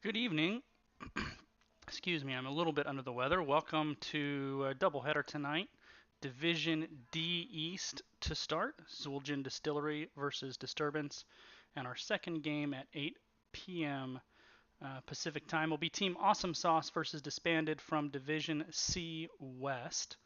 Good evening. Excuse me, I'm a little bit under the weather. Welcome to a doubleheader tonight. Division D East to start. Zul'jin Distillery versus Disturbance. And our second game at 8 p.m. Pacific time will be Team Awesome Sauce versus Disbanded from Division C West.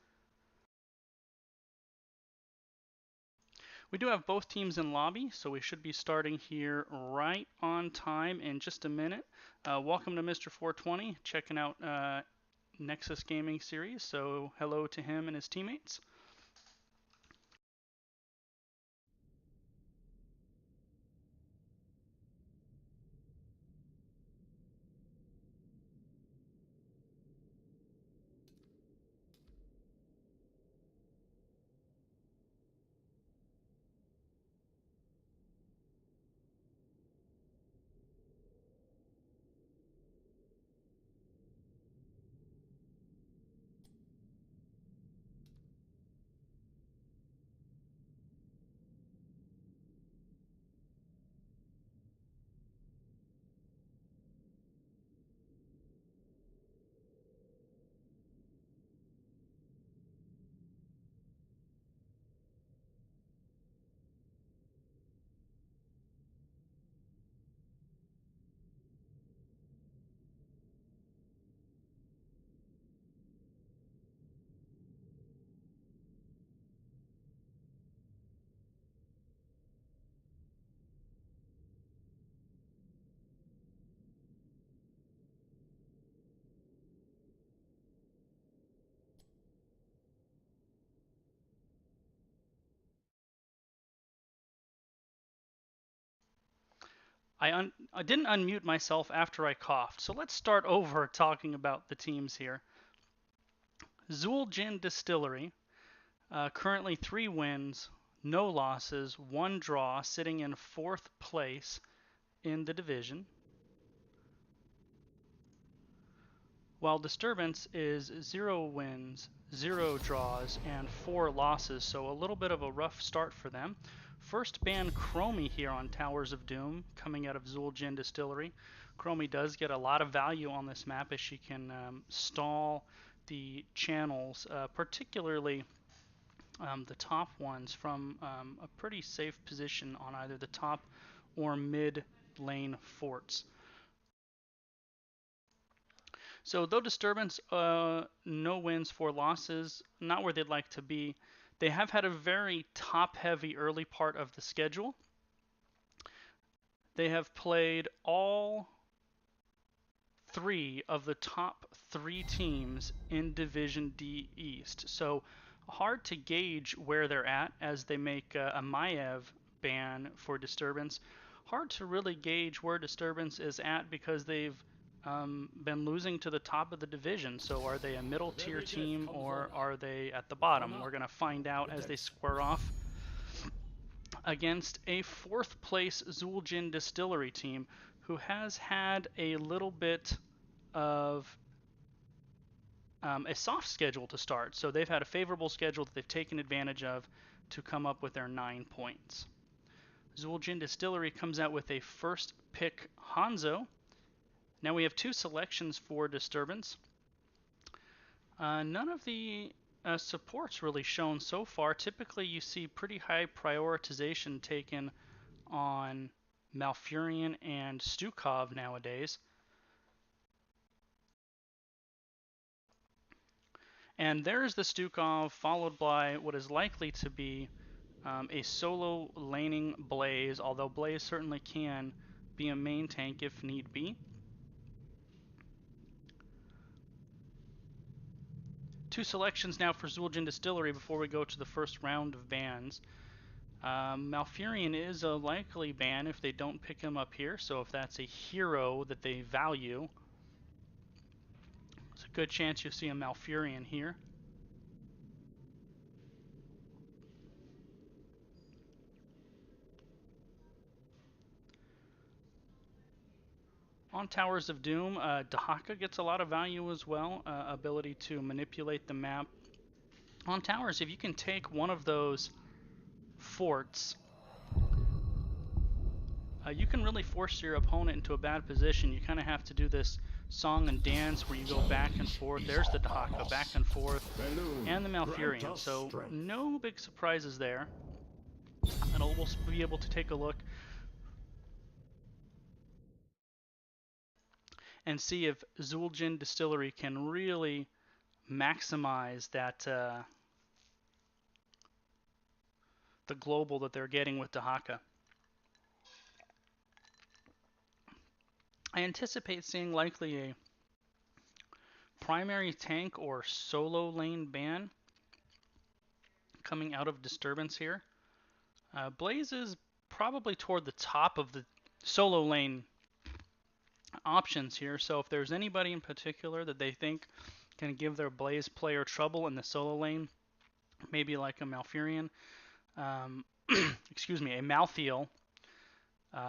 We do have both teams in lobby, so we should be starting here right on time in just a minute. Welcome to Mr. 420, checking out Nexus Gaming Series, so hello to him and his teammates. I didn't unmute myself after I coughed, so let's start over talking about the teams here. Zul'jin Distillery, currently 3 wins, no losses, 1 draw, sitting in 4th place in the division. While Disturbance is 0 wins, 0 draws, and 4 losses, so a little bit of a rough start for them. First ban Chromie here on Towers of Doom, coming out of Zul'jin Distillery. Chromie does get a lot of value on this map as she can stall the channels, particularly the top ones, from a pretty safe position on either the top or mid lane forts. So though Disturbance, no wins, 4 losses, not where they'd like to be, they have had a very top-heavy early part of the schedule. They have played all 3 of the top 3 teams in Division D East. So hard to gauge where they're at as they make a Maiev ban for Disturbance. Hard to really gauge where Disturbance is at because they've been losing to the top of the division. So are they a middle tier team or are they at the bottom? We're going to find out as they square off against a 4th place Zul'jin Distillery team who has had a little bit of a soft schedule to start. So they've had a favorable schedule that they've taken advantage of to come up with their 9 points. Zul'jin Distillery comes out with a first pick Hanzo. Now we have 2 selections for Disturbance. None of the supports really shown so far. Typically you see pretty high prioritization taken on Malfurion and Stukov nowadays. And there's the Stukov, followed by what is likely to be a solo laning Blaze, although Blaze certainly can be a main tank if need be. 2 selections now for Zul'jin Distillery before we go to the first round of bans. Malfurion is a likely ban if they don't pick him up here, so if that's a hero that they value, there's a good chance you'll see a Malfurion here. On Towers of Doom, Dahaka gets a lot of value as well, ability to manipulate the map. On Towers, if you can take one of those forts you can really force your opponent into a bad position. You kind of have to do this song and dance where you go back and forth. There's the Dahaka, back and forth, and the Malfurion. So no big surprises there. And we'll be able to take a look and see if Zul'jin Distillery can really maximize that the global that they're getting with Dahaka. I anticipate seeing likely a primary tank or solo lane ban coming out of Disturbance here. Blaze is probably toward the top of the solo lane options here, so if there's anybody in particular that they think can give their Blaze player trouble in the solo lane, maybe like a Malfurion, excuse me, a Malthael,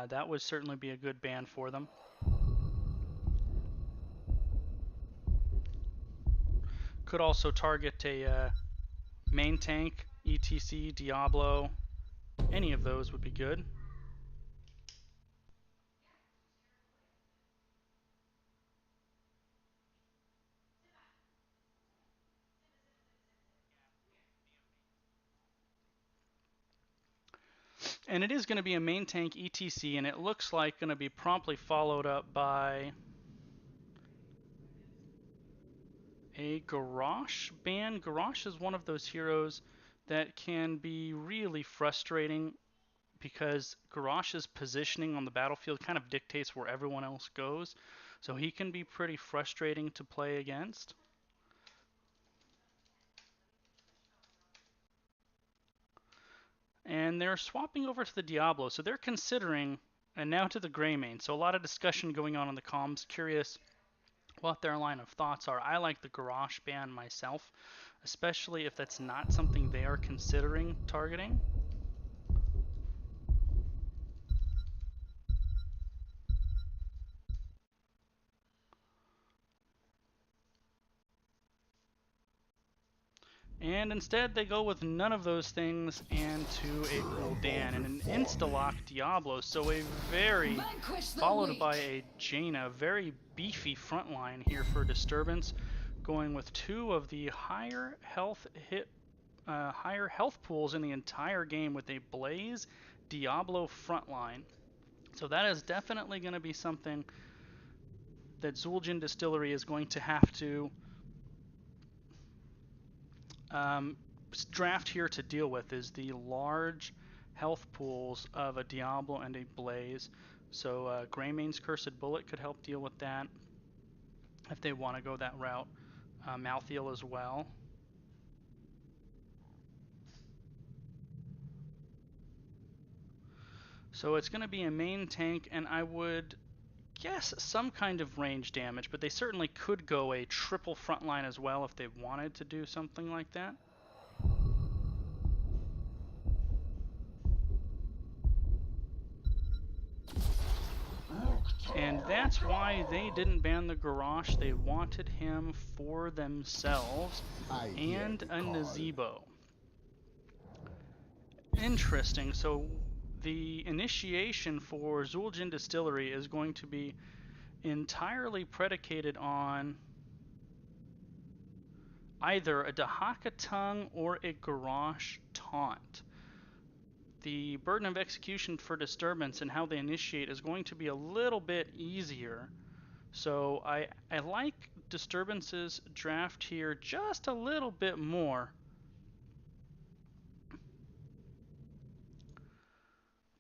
that would certainly be a good ban for them. Could also target a main tank, ETC, Diablo, any of those would be good. And it is going to be a main tank ETC, and it looks like going to be promptly followed up by a Garrosh ban. Garrosh is one of those heroes that can be really frustrating because Garrosh's positioning on the battlefield kind of dictates where everyone else goes. So he can be pretty frustrating to play against. And they're swapping over to the Diablo, so they're considering, and now to the Greymane. So a lot of discussion going on in the comms. Curious what their line of thoughts are. I like the Garrosh ban myself, especially if that's not something they are considering targeting. And instead they go with none of those things and to a Gul'dan and an insta-lock Diablo. So a very, followed by a Jaina, very beefy front line here for Disturbance, going with two of the higher health pools in the entire game with a Blaze Diablo frontline. So that is definitely going to be something that Zul'jin Distillery is going to have to draft here to deal with, is the large health pools of a Diablo and a Blaze. So Greymane's Cursed Bullet could help deal with that if they want to go that route. Malthael as well. So it's going to be a main tank, and I would guess some kind of range damage, but they certainly could go a triple frontline as well if they wanted to do something like that. And that's why they didn't ban the Garrosh. They wanted him for themselves and a Nazebo. Interesting. So the initiation for Zul'jin Distillery is going to be entirely predicated on either a Dahaka Tongue or a Garrosh Taunt. The burden of execution for Disturbance and how they initiate is going to be a little bit easier. So I like Disturbance's draft here just a little bit more.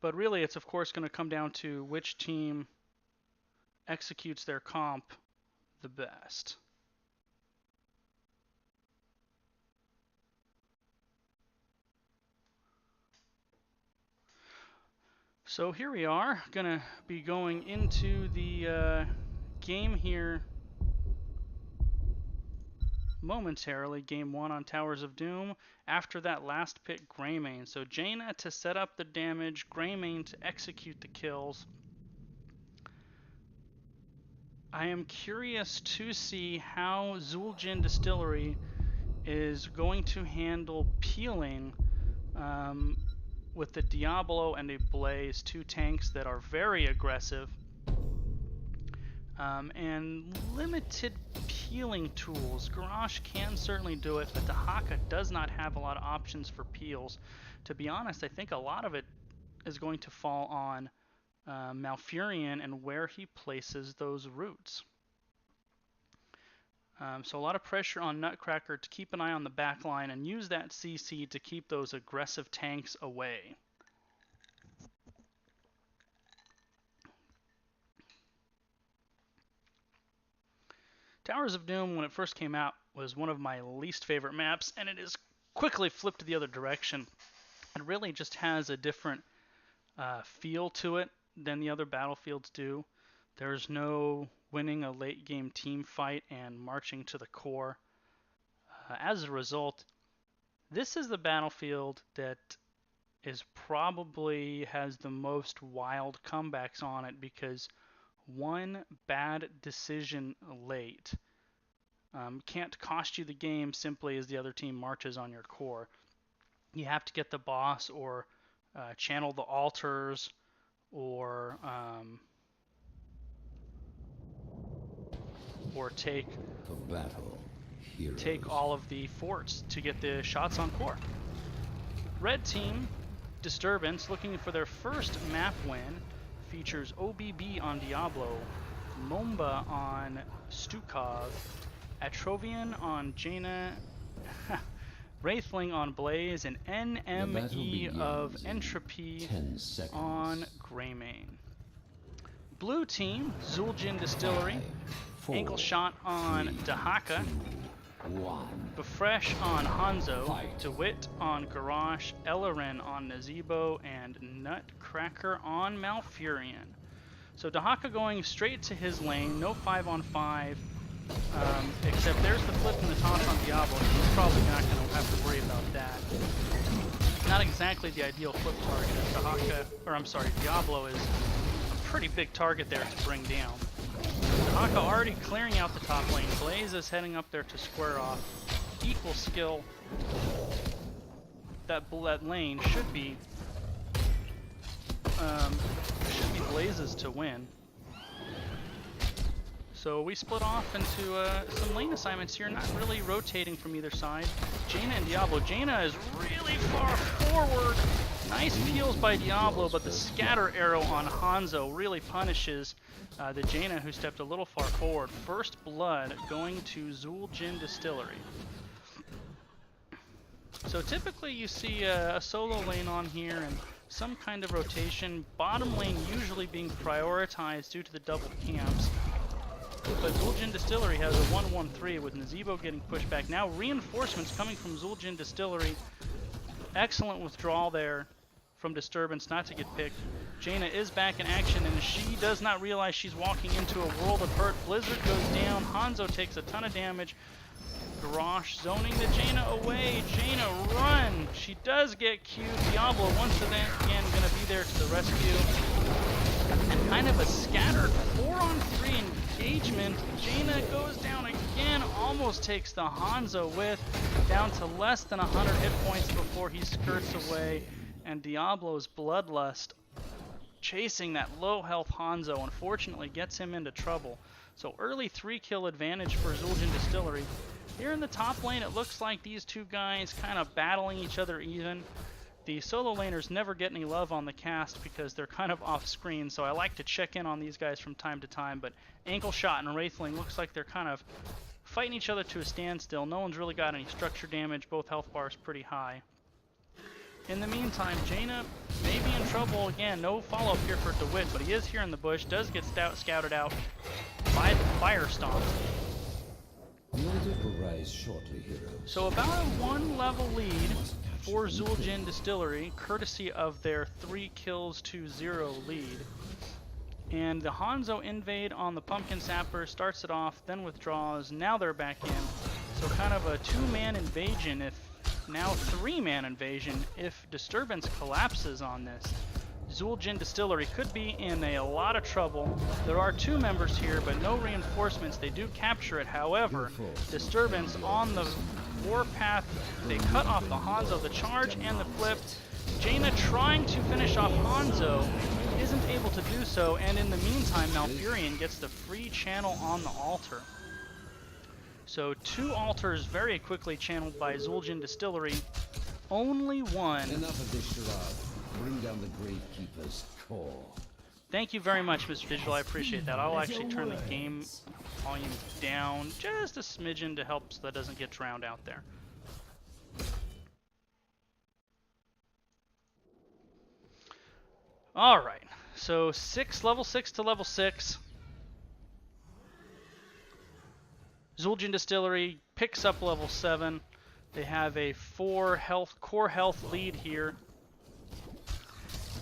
But really, it's of course going to come down to which team executes their comp the best. So here we are, going to be going into the game here momentarily. Game 1 on Towers of Doom. After that last pick, Greymane. So Jaina to set up the damage, Greymane to execute the kills. I am curious to see how Zul'jin Distillery is going to handle peeling with the Diablo and a Blaze, two tanks that are very aggressive. And limited peeling tools. Garrosh can certainly do it, but Dahaka does not have a lot of options for peels. To be honest, I think a lot of it is going to fall on Malfurion and where he places those roots. So a lot of pressure on Nutcracker to keep an eye on the back line and use that CC to keep those aggressive tanks away. Towers of Doom, when it first came out, was one of my least favorite maps, and it is quickly flipped the other direction. It really just has a different feel to it than the other battlefields do. There's no winning a late game team fight and marching to the core. As a result, this is the battlefield that is probably has the most wild comebacks on it, because one bad decision late can't cost you the game simply as the other team marches on your core. You have to get the boss or channel the altars or take all of the forts to get the shots on core. Red team, Disturbance, looking for their first map win, features OBB on Diablo, Momba on Stukov, Atrovian on Jaina, Wraithling on Blaze, and NME of Entropy on Greymane. Blue team, Zul'jin Distillery, Ankle Shot on Dahaka, Befresh on Hanzo, DeWitt on Garrosh, Elaren on Nazebo, and Nutcracker on Malfurion. So Dahaka going straight to his lane, no 5-on-5, except there's the flip and the toss on Diablo. He's probably not going to have to worry about that. Not exactly the ideal flip target, as Diablo is a pretty big target there to bring down. Dahaka already clearing out the top lane. Blaze is heading up there to square off. Equal skill. That lane should be Blaze's to win. So we split off into some lane assignments here, not really rotating from either side. Jaina and Diablo. Jaina is really far forward. Nice peels by Diablo, but the scatter arrow on Hanzo really punishes the Jaina, who stepped a little far forward. First blood going to Zul'jin Distillery. So typically you see a solo lane on here and some kind of rotation. Bottom lane usually being prioritized due to the double camps. But Zul'jin Distillery has a 1-1-3 with Nazebo getting pushed back. Now reinforcements coming from Zul'jin Distillery. Excellent withdrawal there from Disturbance not to get picked. Jaina is back in action, and she does not realize she's walking into a world of hurt. Blizzard goes down. Hanzo takes a ton of damage. Garrosh zoning the Jaina away. Jaina, run! She does get queued. Diablo once again going to be there to the rescue. And kind of a scattered 4-on-3 engagement. Jaina goes down again, almost takes the Hanzo with, down to less than 100 hit points before he skirts away. And Diablo's Bloodlust, chasing that low health Hanzo, unfortunately gets him into trouble. So early 3-kill advantage for Zul'jin Distillery. Here in the top lane, it looks like these two guys kind of battling each other even. The solo laners never get any love on the cast because they're kind of off screen, so I like to check in on these guys from time to time. But Ankle Shot and Wraithling looks like they're kind of fighting each other to a standstill. No one's really got any structure damage. Both health bars pretty high. In the meantime, Jaina may be in trouble again. No follow-up here for DeWitt, but he is here in the bush. Does get scouted out by the Fire Stomp. So about a 1-level lead for Zul'jin Distillery, courtesy of their 3-kills-to-0 lead. And the Hanzo invade on the Pumpkin Sapper, starts it off, then withdraws. Now they're back in. So kind of a 2-man invasion, now 3-man invasion, if Disturbance collapses on this. Zul'jin Distillery could be in a lot of trouble. There are 2 members here, but no reinforcements. They do capture it. However, Disturbance on the warpath, they cut off the Hanzo, the charge and the flip. Jaina trying to finish off Hanzo, isn't able to do so, and in the meantime, Malfurion gets the free channel on the altar. So 2 altars very quickly channeled by Zul'jin Distillery. Only one. Enough of this charade. Bring down the Gravekeeper's core. Thank you very much, Mr. Digital. I appreciate that. I'll actually turn the game volume down just a smidgen to help so that doesn't get drowned out there. Alright, so level 6 to level 6. Zul'jin Distillery picks up level 7. They have a 4 core health lead here.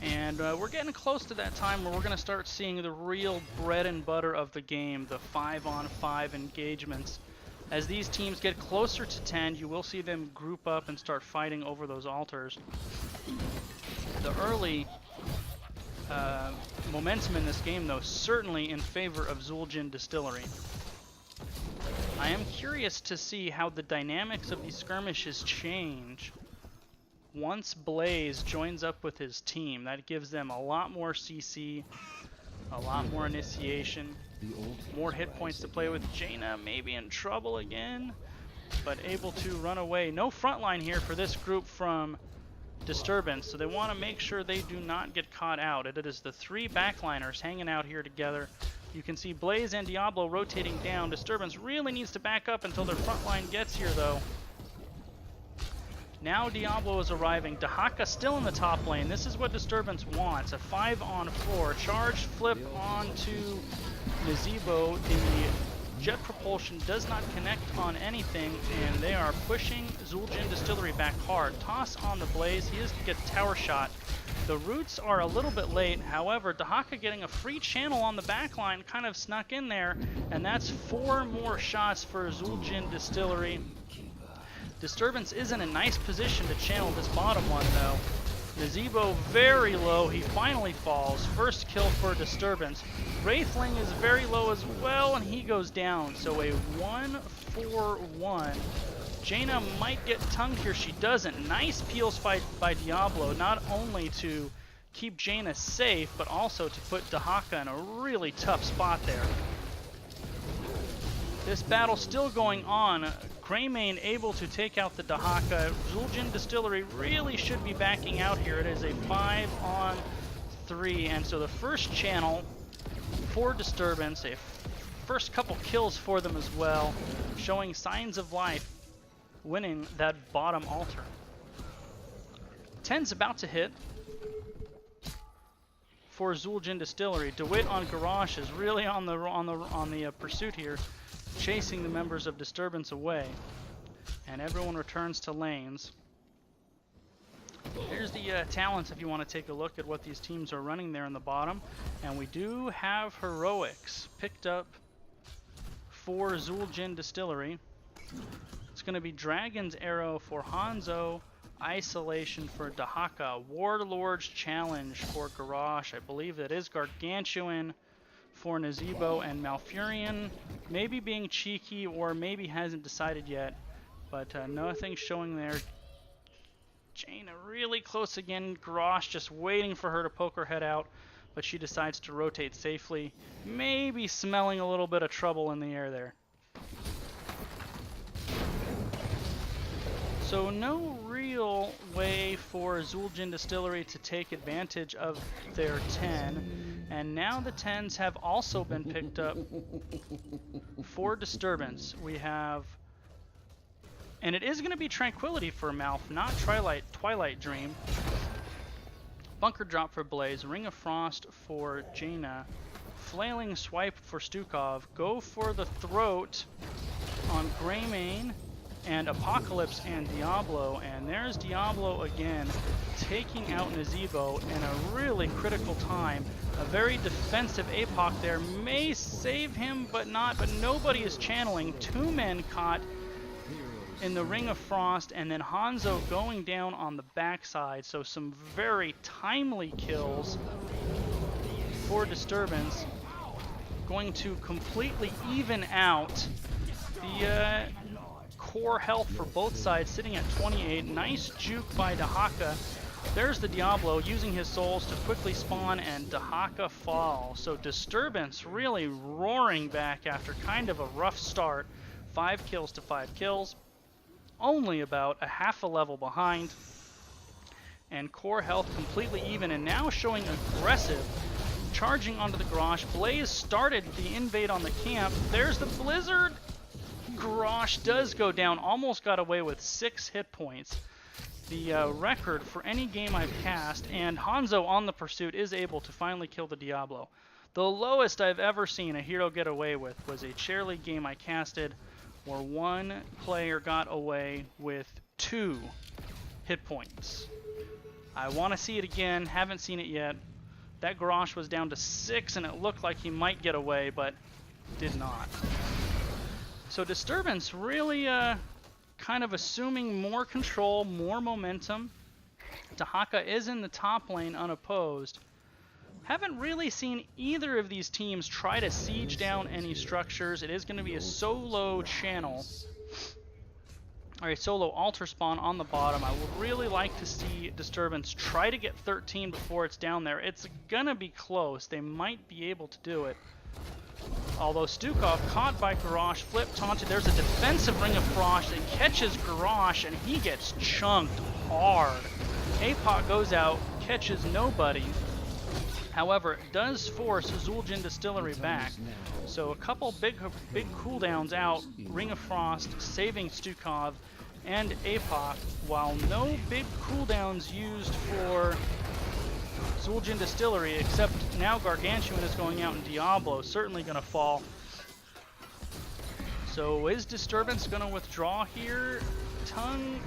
And we're getting close to that time where we're going to start seeing the real bread and butter of the game, the 5-on-5 engagements. As these teams get closer to 10, you will see them group up and start fighting over those altars. The early momentum in this game, though, certainly in favor of Zul'jin Distillery. I am curious to see how the dynamics of these skirmishes change once Blaze joins up with his team. That gives them a lot more CC, a lot more initiation, more hit points to play with. Jaina may be in trouble again, but able to run away. No frontline here for this group from Disturbance, so they want to make sure they do not get caught out. It is the 3 backliners hanging out here together. You can see Blaze and Diablo rotating down. Disturbance really needs to back up until their front line gets here, though. Now Diablo is arriving. Dahaka still in the top lane. This is what Disturbance wants. A 5-on-4. Charge flip onto Nazeebo. The jet propulsion does not connect on anything, and they are pushing Zul'jin Distillery back hard. Toss on the Blaze. He is to get tower shot. The roots are a little bit late. However, Dahaka getting a free channel on the backline kind of snuck in there, and that's 4 more shots for Zul'jin Distillery. Disturbance is in a nice position to channel this bottom one, though. Nazeebo very low. He finally falls. First kill for Disturbance. Wraithling is very low as well, and he goes down. So a 1-4-1. Jaina might get tongued here. She doesn't. Nice peels fight by Diablo, not only to keep Jaina safe, but also to put Dahaka in a really tough spot there. This battle still going on. Greymane able to take out the Dahaka. Zul'jin Distillery really should be backing out here. It is a 5-on-3, and so the first channel for Disturbance, a first couple kills for them as well, showing signs of life, winning that bottom altar. 10's about to hit for Zul'jin Distillery. DeWitt on Garrosh is really on the pursuit here, chasing the members of Disturbance away, and everyone returns to lanes. Here's the talents if you want to take a look at what these teams are running there in the bottom, and we do have heroics picked up for Zul'jin Distillery. It's going to be Dragon's Arrow for Hanzo, Isolation for Dahaka, Warlord's Challenge for Garrosh. I believe that is Gargantuan for Nazeebo, and Malfurion maybe being cheeky or maybe hasn't decided yet, but nothing showing there. Jaina really close again. Garrosh just waiting for her to poke her head out, but she decides to rotate safely, maybe smelling a little bit of trouble in the air there. So no real way for Zul'jin Distillery to take advantage of their 10. And now the 10s have also been picked up for Disturbance. We have, and it is going to be Tranquility for Malf, not Twilight Dream. Bunker Drop for Blaze, Ring of Frost for Jaina, Flailing Swipe for Stukov, go for the throat on Greymane, and Apocalypse and Diablo, and there's Diablo again, taking out Nazeebo in a really critical time. A very defensive APOC there may save him, but not. But nobody is channeling. 2 men caught in the Ring of Frost, and then Hanzo going down on the backside. So some very timely kills for Disturbance, going to completely even out the core health for both sides, sitting at 28. Nice juke by Dahaka. There's the Diablo using his souls to quickly spawn, and Dahaka falls. So Disturbance really roaring back after kind of a rough start. 5 kills to 5 kills. Only about a half a level behind. And core health completely even, and now showing aggressive. Charging onto the garage. Blaze started the invade on the camp. There's the blizzard. Garage does go down. Almost got away with 6 hit points. The record for any game I've cast, and Hanzo on the pursuit is able to finally kill the Diablo. The lowest I've ever seen a hero get away with was a chair league game I casted where one player got away with 2 hit points. I want to see it again, haven't seen it yet. That Garrosh was down to 6 and it looked like he might get away, but did not. So Disturbance really kind of assuming more control, more momentum. Dahaka is in the top lane unopposed. Haven't really seen either of these teams try to siege down any structures. It is going to be a solo channel, or a solo altar spawn on the bottom. I would really like to see Disturbance try to get 13 before it's down there. It's going to be close. They might be able to do it. Although Stukov caught by Garrosh, flipped taunted. There's a defensive Ring of Frost that catches Garrosh, and he gets chunked hard. APOC goes out, catches nobody. However, it does force Zul'jin Distillery back. So a couple big cooldowns out, Ring of Frost saving Stukov and APOC, while no big cooldowns used for Zul'jin Distillery, except now Gargantuan is going out and Diablo certainly going to fall. So is Disturbance going to withdraw here? Tongue,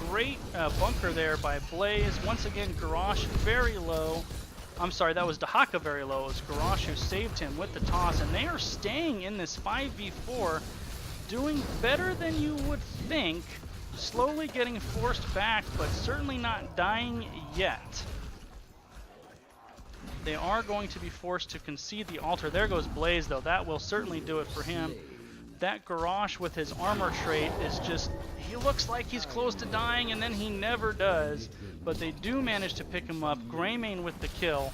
great bunker there by Blaze. Once again, Garrosh very low. I'm sorry, that was Dahaka very low. It was Garrosh who saved him with the toss, and they are staying in this 5v4, doing better than you would think. Slowly getting forced back, but certainly not dying yet. They are going to be forced to concede the altar. There goes Blaze, though. That will certainly do it for him. That Garrosh with his armor trait is just... he looks like he's close to dying, and then he never does. But they do manage to pick him up. Greymane with the kill.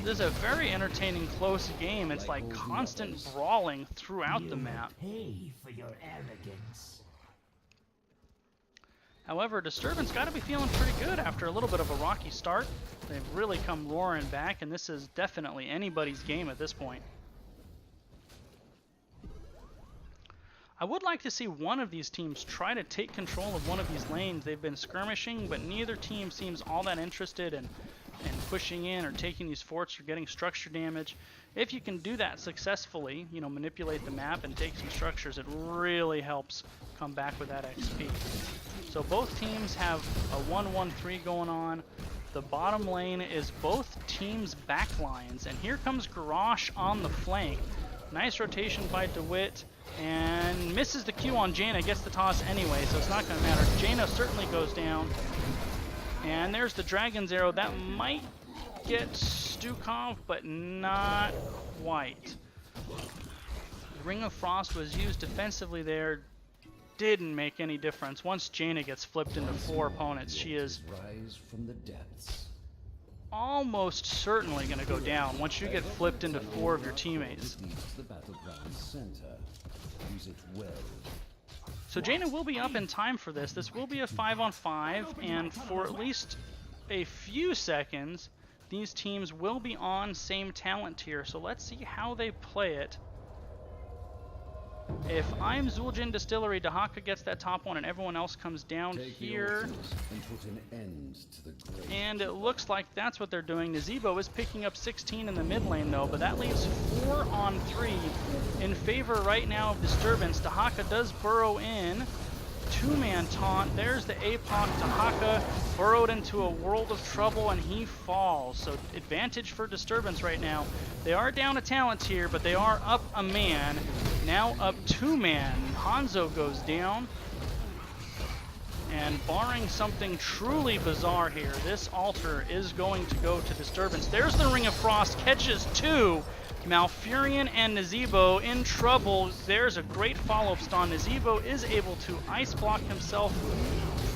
This is a very entertaining, close game. It's like constant brawling throughout the map. Pay for your arrogance. However, Disturbance got to be feeling pretty good after a little bit of a rocky start. They've really come roaring back, and this is definitely anybody's game at this point. I would like to see one of these teams try to take control of one of these lanes. They've been skirmishing, but neither team seems all that interested in pushing in or taking these forts or getting structure damage. If you can do that successfully, you know, manipulate the map and take some structures, it really helps come back with that XP. So both teams have a 1-1-3 going on. The bottom lane is both teams' back lines, and here comes Garrosh on the flank. Nice rotation by DeWitt, and misses the Q on Jaina, gets the toss anyway, so it's not going to matter. Jaina certainly goes down, and there's the Dragon's Arrow. That might get Stukov, but not quite. Ring of Frost was used defensively there, didn't make any difference. Once Jaina gets flipped into 4 opponents, she is Rise from the depths. almost certainly going to go down once you get flipped into 4 of your teammates. The battleground center. Use it well. So Jaina will be up in time for this. This will be a 5-on-5, and for at least a few seconds, these teams will be on same talent tier. So let's see how they play it. If I'm Zul'jin Distillery, Dahaka gets that top one and everyone else comes down here. And put an end to the grave. And it looks like that's what they're doing. Nazebo is picking up 16 in the mid lane though, but that leaves 4-on-3 in favor right now of Disturbance. Dahaka does burrow in. 2-man taunt. There's the APOC. Dahaka burrowed into a world of trouble and he falls. So advantage for Disturbance right now. They are down a talent here, but they are up a man. Now up 2-man. Hanzo goes down. And barring something truly bizarre here, this altar is going to go to Disturbance. There's the Ring of Frost, catches 2. Malfurion and Nazebo in trouble. There's a great follow-up stun. Nazebo is able to ice block himself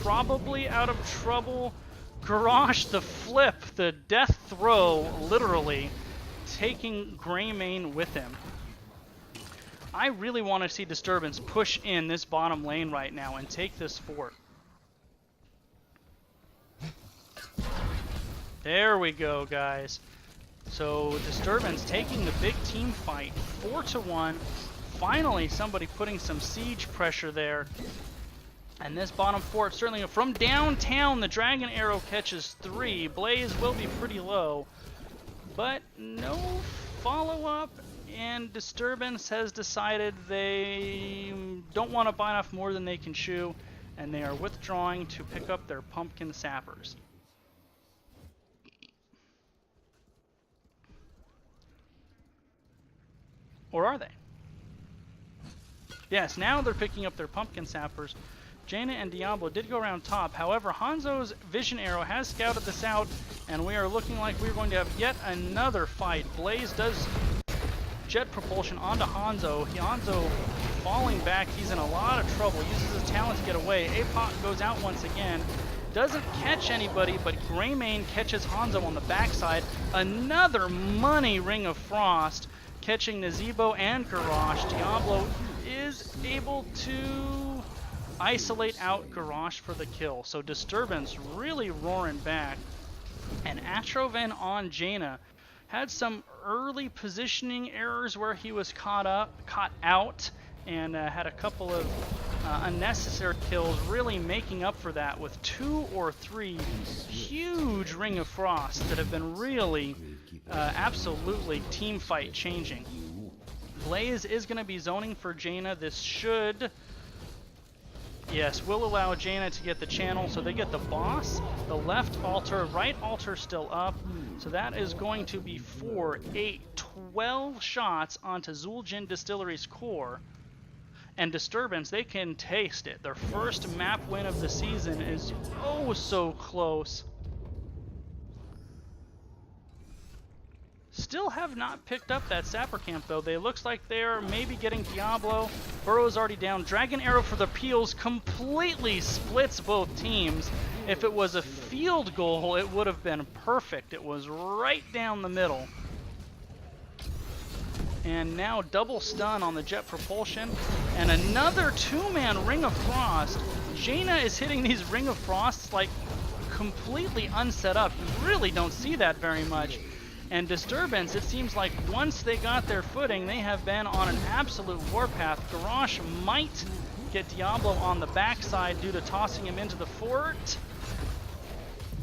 probably out of trouble. Garrosh, the flip, the death throw, literally, taking Greymane with him. I really want to see Disturbance push in this bottom lane right now and take this fort. There we go, guys. So Disturbance taking the big team fight, 4-1. Finally, somebody putting some siege pressure there. And this bottom fort, certainly from downtown, the Dragon Arrow catches 3. Blaze will be pretty low, but no follow-up. And Disturbance has decided they don't want to bite off more than they can chew, and they are withdrawing to pick up their pumpkin sappers. Or are they? Yes, now they're picking up their pumpkin sappers. Jaina and Diablo did go around top. However, Hanzo's Vision Arrow has scouted this out, and we are looking like we're going to have yet another fight. Blaze does jet propulsion onto Hanzo. Hanzo falling back. He's in a lot of trouble. Uses his talent to get away. Apoc goes out once again. Doesn't catch anybody, but Greymane catches Hanzo on the backside. Another money Ring of Frost, catching Nazebo and Garrosh. Diablo is able to isolate out Garrosh for the kill. So Disturbance really roaring back. And Atroven on Jaina had some early positioning errors where he was caught out, and had a couple of unnecessary kills, really making up for that with 2 or 3 huge Ring of Frost that have been really absolutely team fight changing. Blaze is going to be zoning for Jaina. This should, yes, will allow Jaina to get the channel, so they get the boss, the left altar, right altar still up, so that is going to be 4, 8, 12 shots onto Zul'jin Distillery's core. And Disturbance, they can taste it. Their first map win of the season is oh so close. Still have not picked up that Sapper Camp, though. They looks like they're maybe getting Diablo. Burrow's already down. Dragon Arrow for the Peels completely splits both teams. If it was a field goal, it would have been perfect. It was right down the middle. And now double stun on the jet propulsion. And another 2-man Ring of Frost. Jaina is hitting these Ring of Frosts like completely unset up. You really don't see that very much. And Disturbance, it seems like once they got their footing, they have been on an absolute warpath. Garrosh might get Diablo on the backside due to tossing him into the fort.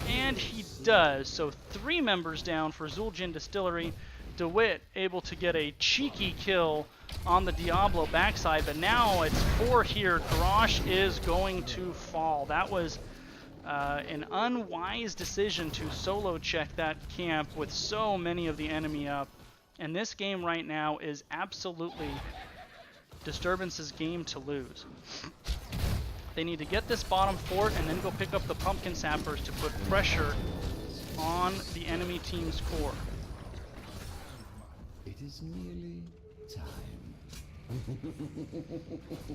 And he does. So 3 members down for Zul'jin Distillery. DeWitt able to get a cheeky kill on the Diablo backside, but now it's 4 here. Garrosh is going to fall. That was an unwise decision to solo check that camp with so many of the enemy up. And this game right now is absolutely Disturbance's game to lose. They need to get this bottom fort and then go pick up the pumpkin sappers to put pressure on the enemy team's core. It is nearly time.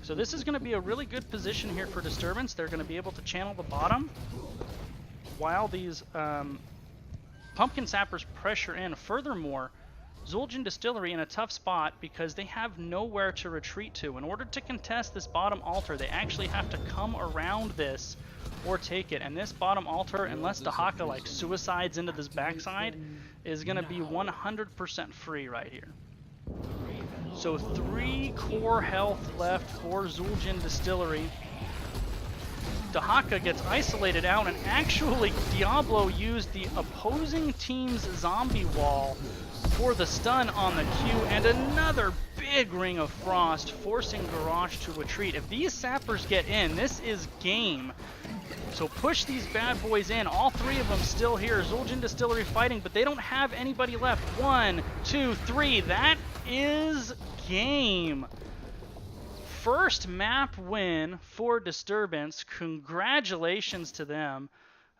So this is going to be a really good position here for Disturbance. They're going to be able to channel the bottom while these pumpkin sappers pressure in. Furthermore, Zul'jin Distillery in a tough spot because they have nowhere to retreat to. In order to contest this bottom altar, they actually have to come around this or take it. And this bottom altar, unless Dahaka like suicides into this backside, is going to be 100% free right here. So 3 core health left for Zul'jin Distillery. Dahaka gets isolated out, and actually Diablo used the opposing team's zombie wall for the stun on the Q, and another big Ring of Frost, forcing Garrosh to retreat. If these sappers get in, this is game. So push these bad boys in. All 3 of them still here. Zul'jin Distillery fighting, but they don't have anybody left. 1, 2, 3. That is game. First map win for Disturbance. Congratulations to them.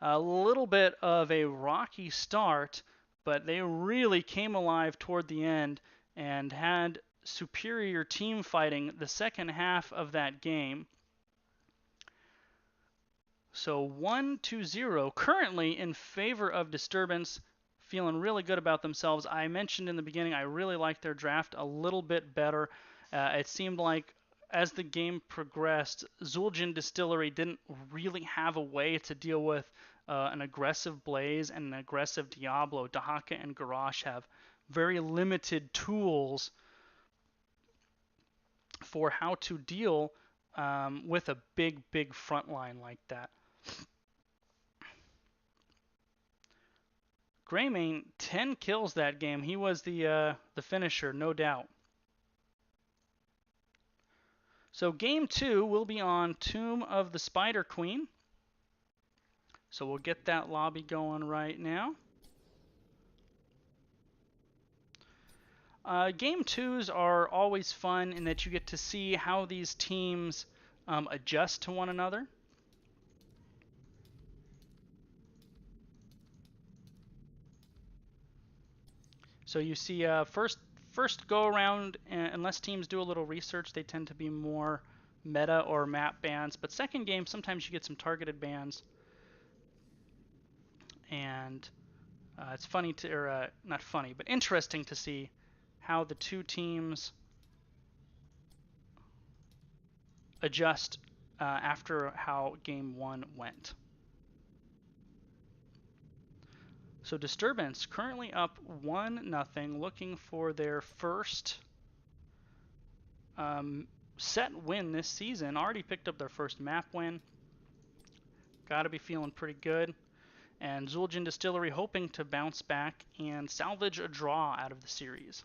A little bit of a rocky start, but they really came alive toward the end and had superior team fighting the second half of that game. So 1-0 currently in favor of Disturbance, feeling really good about themselves. I mentioned in the beginning I really liked their draft a little bit better. It seemed like as the game progressed, Zul'jin Distillery didn't really have a way to deal with an aggressive Blaze and an aggressive Diablo. Dahaka and Garrosh have very limited tools for how to deal with a big front line like that. Greymane 10 kills that game. He was the finisher, no doubt. So game 2 will be on Tomb of the Spider Queen. So we'll get that lobby going right now. Game 2s are always fun in that you get to see how these teams adjust to one another. So you see first go around, unless teams do a little research, they tend to be more meta or map bans. But second game, sometimes you get some targeted bans. And it's funny to, or not funny, but interesting to see how the two teams adjust after how game 1 went. So Disturbance currently up 1-0, looking for their first set win this season. Already picked up their first map win. Got to be feeling pretty good. And Zul'jin Distillery hoping to bounce back and salvage a draw out of the series.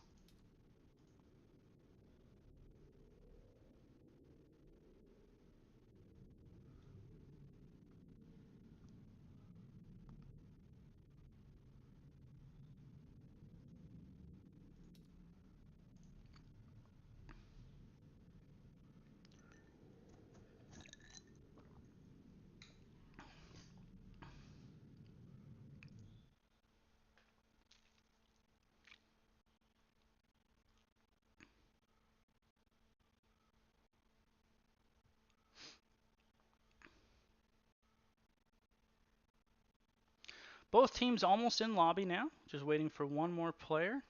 Both teams almost in lobby now, just waiting for one more player.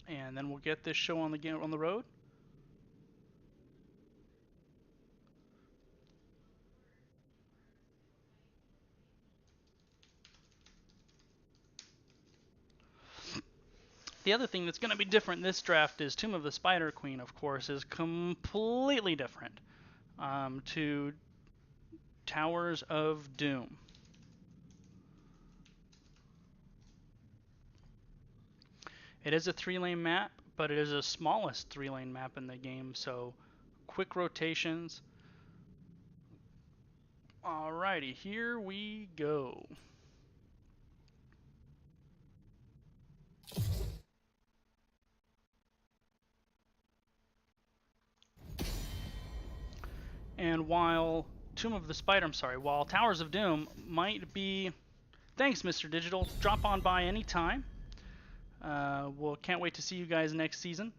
And then we'll get this show on the road. The other thing that's going to be different this draft is Tomb of the Spider Queen, of course, is completely different to Towers of Doom. It is a 3-lane map, but it is the smallest 3-lane map in the game, so quick rotations. Alrighty, here we go. And while while Towers of Doom might be, thanks Mr. Digital, drop on by anytime. Can't wait to see you guys next season.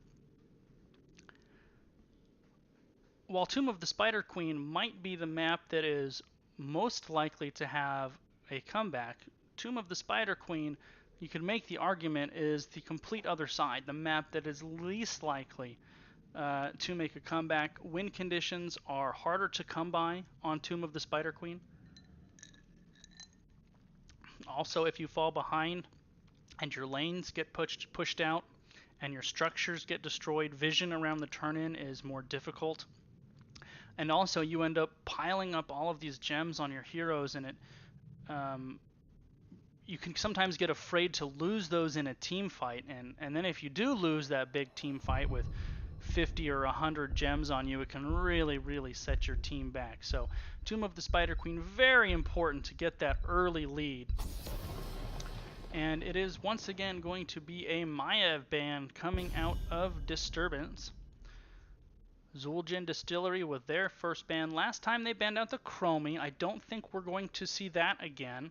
While Tomb of the Spider Queen might be the map that is most likely to have a comeback, Tomb of the Spider Queen, you could make the argument, is the complete other side, the map that is least likely to make a comeback. Win conditions are harder to come by on Tomb of the Spider Queen. Also, if you fall behind and your lanes get pushed out and your structures get destroyed, vision around the turn-in is more difficult. And also, you end up piling up all of these gems on your heroes, and you can sometimes get afraid to lose those in a team fight. And then if you do lose that big team fight with 50 or 100 gems on you, it can really set your team back. So Tomb of the Spider Queen, very important to get that early lead. And it is once again going to be a Maiev ban coming out of Disturbance. Zul'jin Distillery with their first ban. Last time they banned out the Chromie. I don't think we're going to see that again.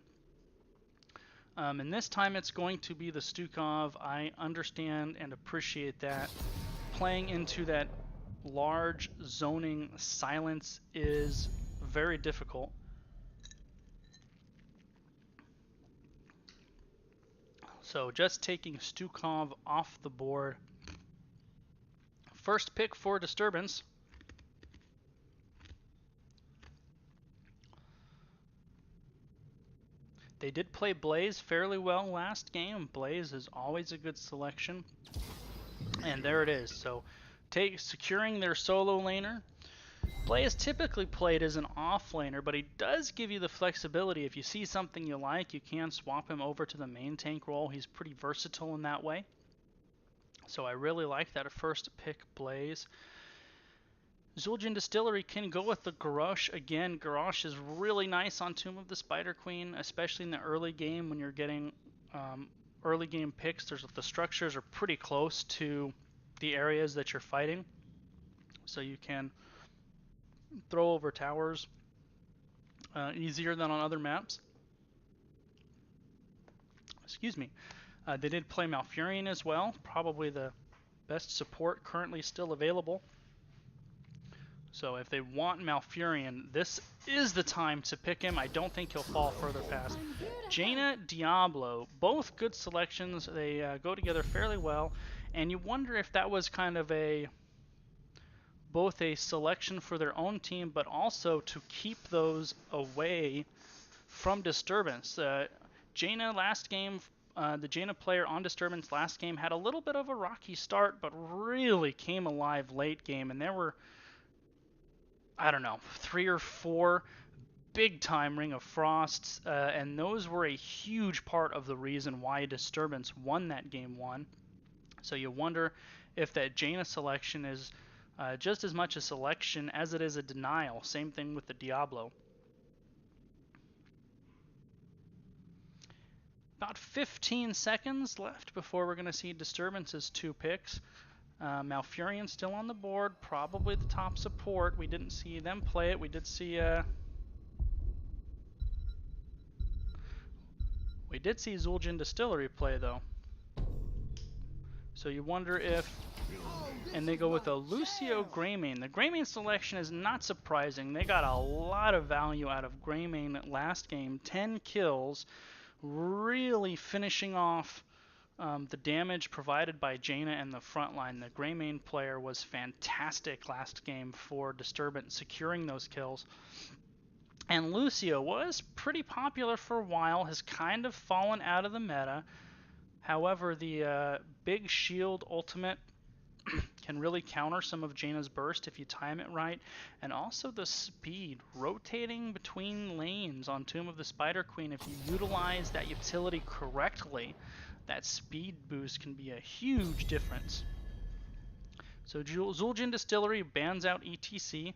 And this time it's going to be the Stukov. I understand and appreciate that. Playing into that large zoning silence is very difficult. So just taking Stukov off the board. First pick for Disturbance. They did play Blaze fairly well last game. Blaze is always a good selection. And there it is. So securing their solo laner. Blaze typically played as an offlaner, but he does give you the flexibility. If you see something you like, you can swap him over to the main tank role. He's pretty versatile in that way. So I really like that first pick, Blaze. Zul'jin Distillery can go with the Garrosh again. Garrosh is really nice on Tomb of the Spider Queen, especially in the early game when you're getting early game picks. The structures are pretty close to the areas that you're fighting, so you can throw over towers easier than on other maps. Excuse me. They did play Malfurion as well, probably the best support currently still available. So if they want Malfurion, this is the time to pick him. I don't think he'll fall further past. Jaina, Diablo, both good selections. They go together fairly well, and you wonder if that was kind of both a selection for their own team, but also to keep those away from Disturbance. Jaina last game, the Jaina player on Disturbance last game had a little bit of a rocky start, but really came alive late game, and there were, I don't know, 3 or 4 big time Ring of Frosts, and those were a huge part of the reason why Disturbance won that game 1. So you wonder if that Jaina selection is just as much a selection as it is a denial. Same thing with the Diablo. About 15 seconds left before we're going to see Disturbance's 2 picks. Malfurion still on the board, probably the top support. We didn't see them play it. We did see Zul'jin Distillery play though. So you wonder if, and they go with a Lucio Greymane. The Greymane selection is not surprising. They got a lot of value out of Greymane last game. 10 kills, really finishing off the damage provided by Jaina and the front line. The Greymane player was fantastic last game for Disturbance, securing those kills. And Lucio was pretty popular for a while, has kind of fallen out of the meta. However, the big shield ultimate can really counter some of Jaina's burst if you time it right. And also the speed, rotating between lanes on Tomb of the Spider Queen. If you utilize that utility correctly, that speed boost can be a huge difference. So Zul'jin Distillery bans out ETC,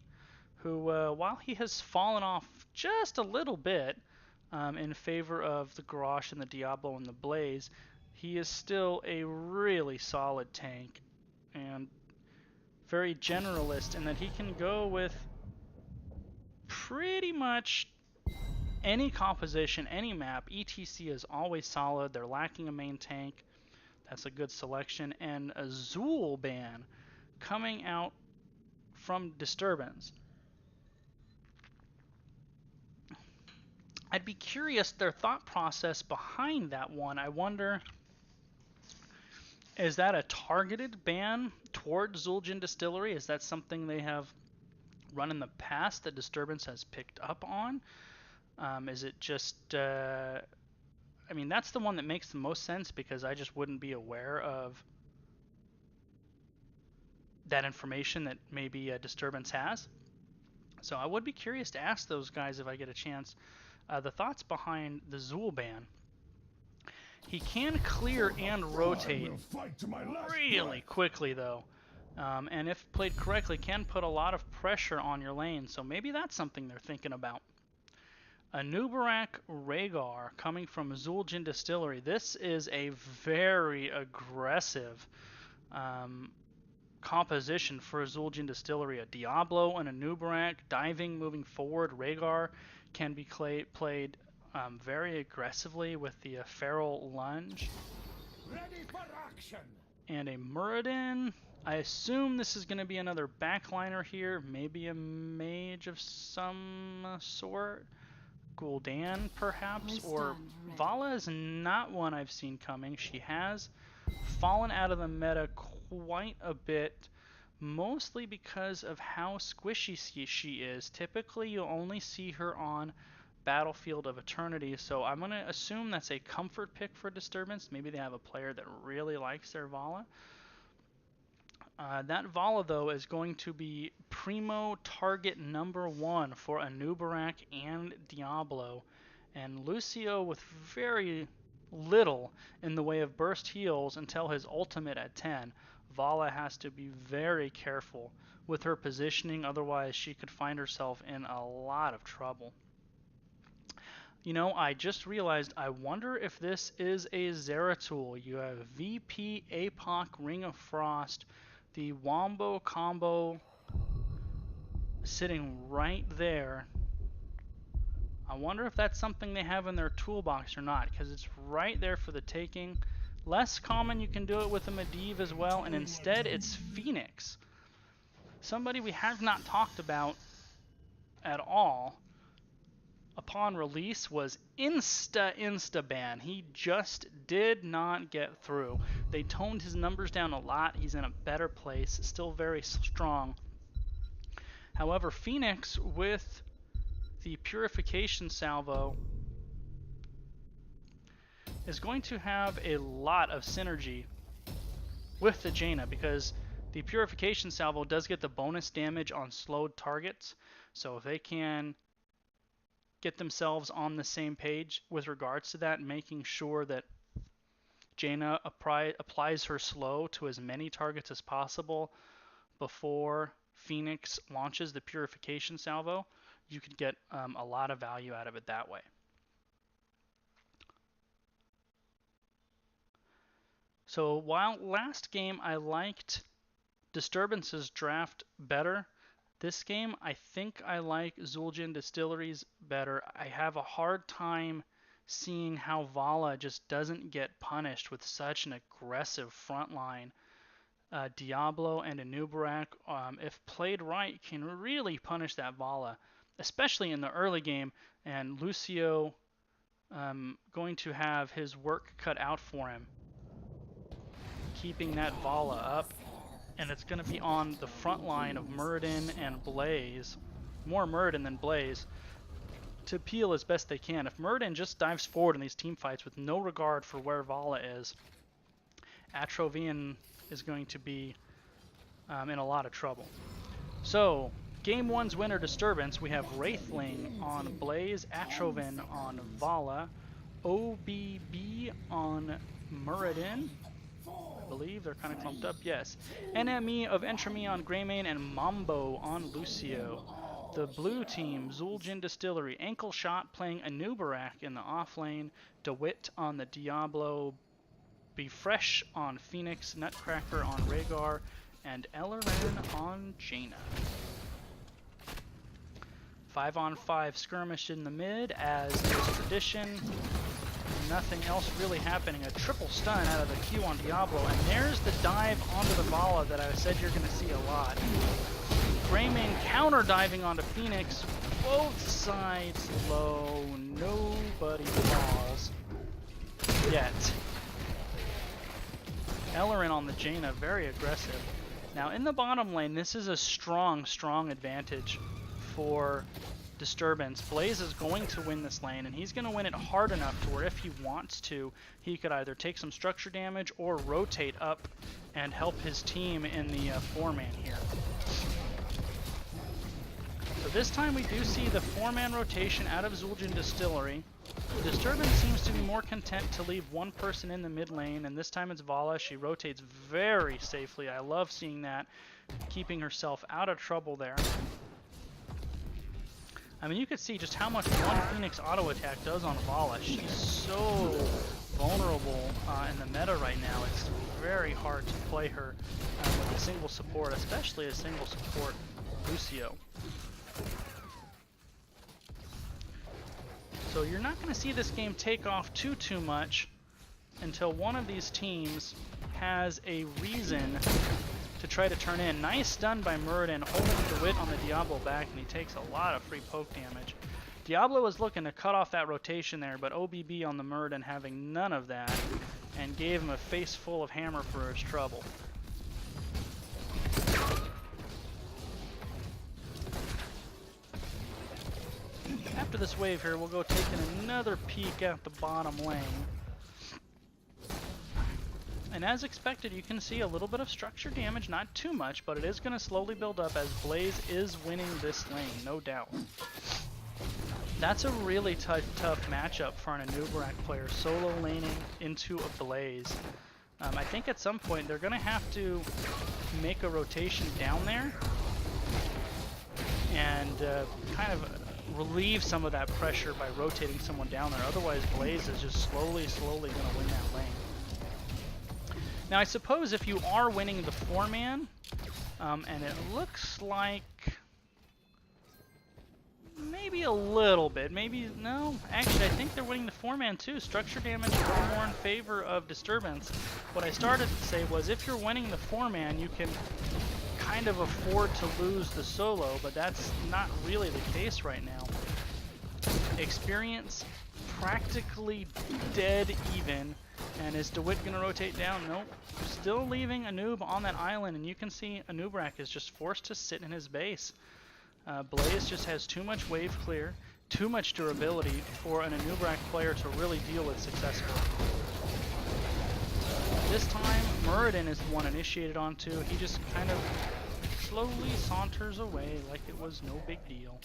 who, while he has fallen off just a little bit in favor of the Garrosh and the Diablo and the Blaze, he is still a really solid tank and very generalist in that he can go with pretty much any composition, any map. ETC is always solid. They're lacking a main tank. That's a good selection. And a Zul ban coming out from Disturbance. I'd be curious their thought process behind that one. I wonder, is that a targeted ban towards Zul'jin Distillery? Is that something they have run in the past that Disturbance has picked up on? Is it just, I mean, that's the one that makes the most sense because I just wouldn't be aware of that information that maybe a Disturbance has. So I would be curious to ask those guys if I get a chance. The thoughts behind the Zul ban. He can clear and rotate really quickly though. And if played correctly, can put a lot of pressure on your lane. So maybe that's something they're thinking about. Anubarak Rhaegar coming from Zul'jin Distillery. This is a very aggressive composition for Zul'jin Distillery. A Diablo and a Anubarak diving, moving forward. Rhaegar can be played very aggressively with the Feral Lunge. Ready for action. And a Muradin. I assume this is going to be another backliner here, maybe a mage of some sort. Gul'dan, perhaps, We or stand ready. Vala is not one I've seen coming. She has fallen out of the meta quite a bit, mostly because of how squishy she is. Typically, you'll only see her on Battlefield of Eternity, so I'm going to assume that's a comfort pick for Disturbance. Maybe they have a player that really likes their Vala. That Vala, though, is going to be primo target number 1 for Anubarak and Diablo. And Lucio, with very little in the way of burst heals until his ultimate at 10, Vala has to be very careful with her positioning, otherwise she could find herself in a lot of trouble. You know, I just realized, I wonder if this is a Zeratul. You have VP, APOC, Ring of Frost, the Wombo combo sitting right there. I wonder if that's something they have in their toolbox or not, because it's right there for the taking. Less common, you can do it with a Medivh as well, and instead it's Phoenix. Somebody we have not talked about at all upon release was insta ban. He just did not get through. They toned his numbers down a lot. He's in a better place, still very strong. However, Phoenix with the Purification Salvo is going to have a lot of synergy with the Jaina, because the Purification Salvo does get the bonus damage on slowed targets. So if they can get themselves on the same page with regards to that, making sure that Jaina applies her slow to as many targets as possible before Phoenix launches the Purification Salvo, you could get a lot of value out of it that way. So while last game I liked Disturbance's draft better, this game I think I like Zul'jin Distillery's better. I have a hard time seeing how Vala just doesn't get punished with such an aggressive front line. Diablo and Anubarak, if played right, can really punish that Vala, especially in the early game, and Lucio going to have his work cut out for him, keeping that Vala up, and it's going to be on the front line of Muradin and Blaze, more Muradin than Blaze, to peel as best they can. If Muradin just dives forward in these team fights with no regard for where Vala is, Atrovian is going to be in a lot of trouble. So, Game 1's winner, Disturbance, we have Wraithling on Blaze, Atrovan on Vala, OBB on Muradin. I believe they're kind of clumped up, yes. NME of Entremi on Greymane, and Mambo on Lucio. The blue team, Zul'jin Distillery, Ankle Shot playing Anubarak in the off lane, DeWitt on the Diablo, Be Fresh on Phoenix, Nutcracker on Rhaegar, and Ellerin on Jaina. 5-on-5 skirmish in the mid, as is tradition. Nothing else really happening. A triple stun out of the Q on Diablo, and there's the dive onto the Vala that I said you're going to see a lot. Greymane counter diving onto Phoenix. Both sides low. Nobody falls yet. Ellerin on the Jaina, very aggressive. Now in the bottom lane, this is a strong advantage for Disturbance. Blaze is going to win this lane, and he's going to win it hard enough to where if he wants to, he could either take some structure damage or rotate up and help his team in the 4-man here. So this time we do see the 4-man rotation out of Zul'jin Distillery. Disturbance seems to be more content to leave one person in the mid lane, and this time it's Vala. She rotates very safely. I love seeing that, keeping herself out of trouble there. I mean, you could see just how much one Phoenix auto attack does on Vala. She's so vulnerable in the meta right now. It's very hard to play her with a single support, especially a single support Lucio. So you're not going to see this game take off too much until one of these teams has a reason to try to turn in. Nice stun by Muradin, holding DeWitt on the Diablo back, and he takes a lot of free poke damage. Diablo was looking to cut off that rotation there, but OBB on the Muradin having none of that and gave him a face full of hammer for his trouble. After this wave here, we'll go taking another peek at the bottom lane. And as expected, you can see a little bit of structure damage, not too much, but it is going to slowly build up as Blaze is winning this lane, no doubt. That's a really tough matchup for an Anubarak player, solo laning into a Blaze. I think at some point they're going to have to make a rotation down there and kind of relieve some of that pressure by rotating someone down there. Otherwise, Blaze is just slowly going to win that lane. Now, I suppose if you are winning the 4-man, and it looks like maybe a little bit, maybe, no, actually I think they're winning the 4-man too. Structure damage is more in favor of Disturbance. What I started to say was if you're winning the 4-man, you can kind of afford to lose the solo, but that's not really the case right now. Experience practically dead even. And is DeWitt going to rotate down? Nope. Still leaving Anub on that island, and you can see Anubarak is just forced to sit in his base. Blaze just has too much wave clear, too much durability for an Anubarak player to really deal with successfully. This time, Muradin is the one initiated onto. He just kind of slowly saunters away like it was no big deal.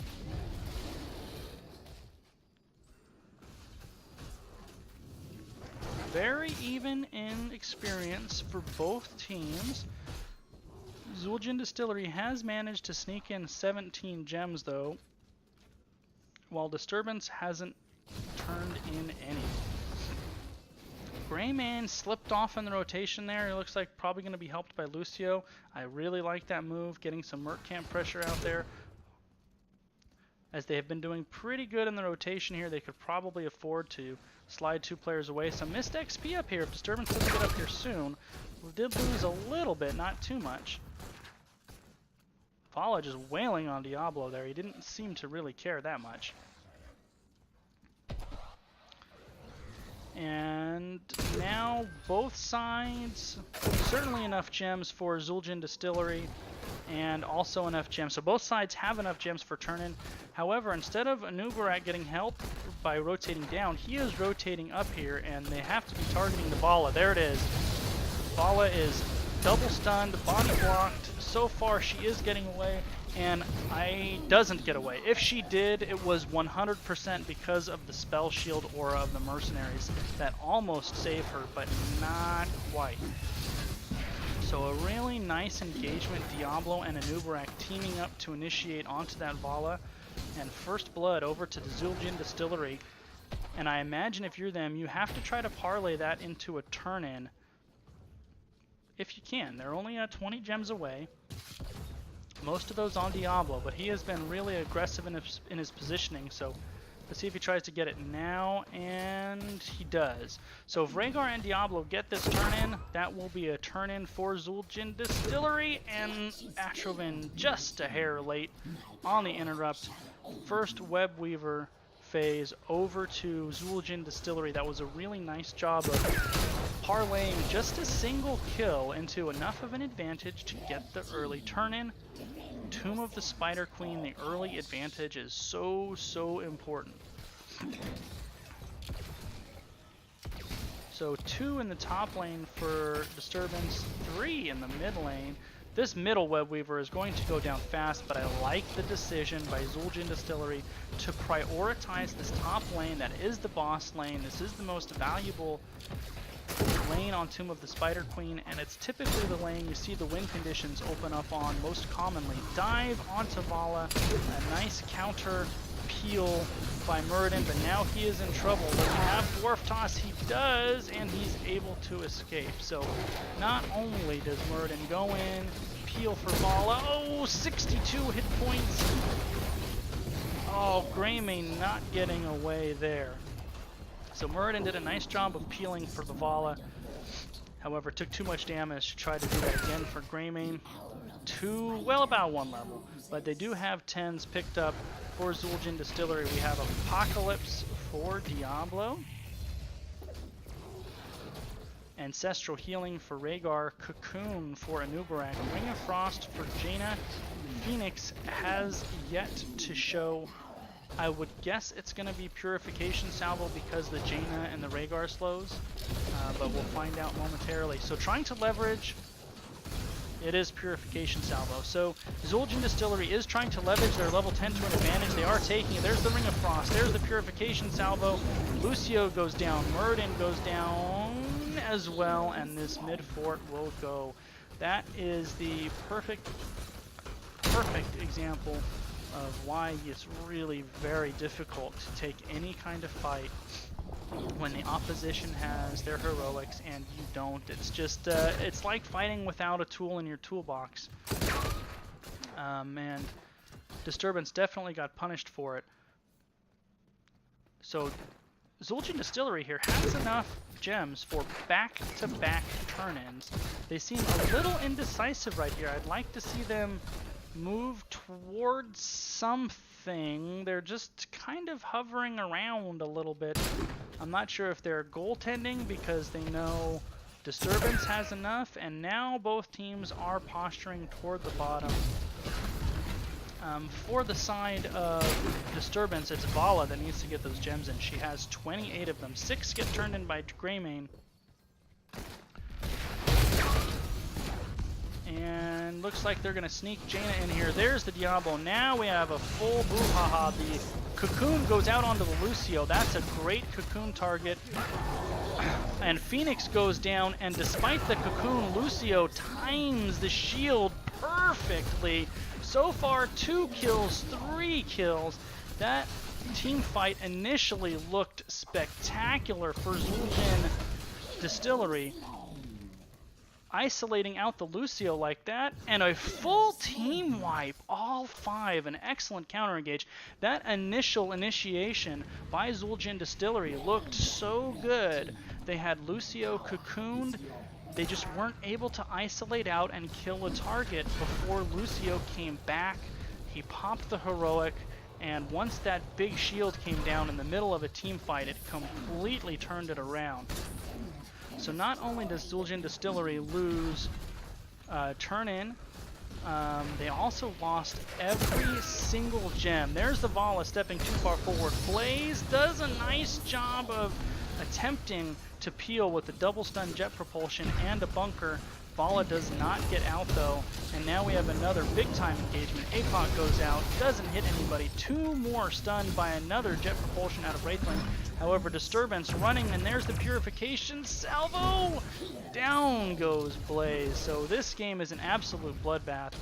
Very even in experience for both teams. Zul'jin Distillery has managed to sneak in 17 gems though, while Disturbance hasn't turned in any. Greymane slipped off in the rotation there. It looks like probably going to be helped by Lucio. I really like that move, getting some Merc Camp pressure out there. As they have been doing pretty good in the rotation here, they could probably afford to slide 2 players away. Some missed XP up here. If Disturbance doesn't get up here soon, we did lose a little bit, not too much. Vala just wailing on Diablo there. He didn't seem to really care that much. And now both sides, certainly enough gems for Zul'jin Distillery and also enough gems. So both sides have enough gems for turn-in. However, instead of Anubarak getting help by rotating down, he is rotating up here, and they have to be targeting the Vala. There it is. Vala is double stunned, body blocked. So far, she is getting away, and doesn't get away. If she did, it was 100% because of the spell shield aura of the mercenaries that almost saved her, but not quite. So a really nice engagement, Diablo and Anubarak teaming up to initiate onto that Vala, and first blood over to the Zul'jin Distillery. And I imagine if you're them, you have to try to parlay that into a turn-in if you can. They're only 20 gems away. Most of those on Diablo, but he has been really aggressive in his positioning, so let's see if he tries to get it now, and he does. So if Rhaegar and Diablo get this turn-in, that will be a turn-in for Zul'jin Distillery, and Atrovin just a hair late on the interrupt. First Web Weaver phase over to Zul'jin Distillery. That was a really nice job of parlaying just a single kill into enough of an advantage to get the early turn-in. Tomb of the Spider Queen, the early advantage is so important. So 2 in the top lane for Disturbance, 3 in the mid lane. This middle Web Weaver is going to go down fast, but I like the decision by Zul'jin Distillery to prioritize this top lane. That is the boss lane. This is the most valuable lane on Tomb of the Spider Queen, and it's typically the lane you see the win conditions open up on most commonly. Dive onto Vala, a nice counter peel by Muradin, but now he is in trouble. Does he have Dwarf Toss? He does, and he's able to escape. So not only does Muradin go in, peel for Vala, oh, 62 hit points. Oh, Greymane not getting away there. So Muradin did a nice job of peeling for the Vala. However, took too much damage to try to do that again for Greymane. Well, about 1 level. But they do have 10s picked up for Zul'jin Distillery. We have Apocalypse for Diablo, Ancestral Healing for Rhaegar, Cocoon for Anubarak, Ring of Frost for Jaina. Phoenix has yet to show. I would guess it's going to be Purification Salvo because the Jaina and the Rhaegar slows, but we'll find out momentarily. So trying to leverage, it is Purification Salvo. So Zul'jin Distillery is trying to leverage their level 10 to an advantage. They are taking it. There's the Ring of Frost. There's the Purification Salvo. Lucio goes down. Muradin goes down as well, and this mid fort will go. That is the perfect example of why it's really very difficult to take any kind of fight when the opposition has their heroics and you don't. It's just, it's like fighting without a tool in your toolbox. And Disturbance definitely got punished for it. So Zul'jin Distillery here has enough gems for back-to-back turn-ins. They seem a little indecisive right here. I'd like to see them move towards something. They're just kind of hovering around a little bit. I'm not sure if they're goaltending because they know Disturbance has enough, and now both teams are posturing toward the bottom. For the side of Disturbance, it's Vala that needs to get those gems in. She has 28 of them. 6 get turned in by Greymane. And looks like they're going to sneak Jaina in here. There's the Diablo. Now we have a full brouhaha. The Cocoon goes out onto the Lucio. That's a great Cocoon target. And Phoenix goes down, and despite the Cocoon, Lucio times the shield perfectly. So far, 2 kills, 3 kills. That team fight initially looked spectacular for Zul'jin Distillery. Isolating out the Lucio like that, and a full team wipe, all 5, an excellent counter engage. That initial initiation by Zul'jin Distillery looked so good. They had Lucio cocooned. They just weren't able to isolate out and kill a target before Lucio came back. He popped the heroic, and once that big shield came down in the middle of a team fight, it completely turned it around. So not only does Zul'jin Distillery lose turn-in, they also lost every single gem. There's the Vala stepping too far forward. Blaze does a nice job of attempting to peel with the double stun jet propulsion and a bunker. Vala does not get out though, and now we have another big time engagement. APOC goes out, doesn't hit anybody. 2 more stunned by another jet propulsion out of Wraithling. However, Disturbance running, and there's the Purification Salvo! Down goes Blaze. So this game is an absolute bloodbath.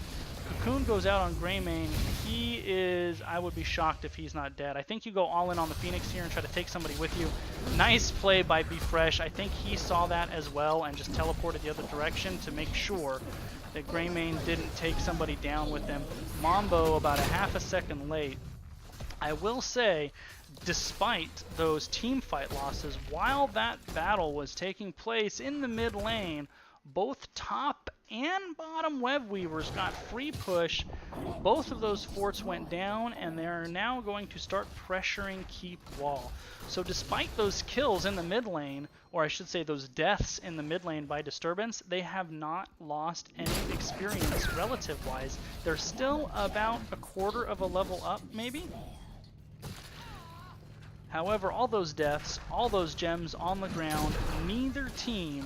Cocoon goes out on Greymane. He is, I would be shocked if he's not dead. I think you go all in on the Phoenix here and try to take somebody with you. Nice play by Be Fresh. I think he saw that as well and just teleported the other direction to make sure that Greymane didn't take somebody down with him. Mambo about a half a second late. I will say, despite those team fight losses, while that battle was taking place in the mid lane, both top and bottom web weavers got free push. Both of those forts went down, and they're now going to start pressuring keep wall. So despite those kills in the mid lane, or I should say those deaths in the mid lane by Disturbance, they have not lost any experience relative wise. They're still about a quarter of a level up maybe. However, all those deaths, all those gems on the ground, neither team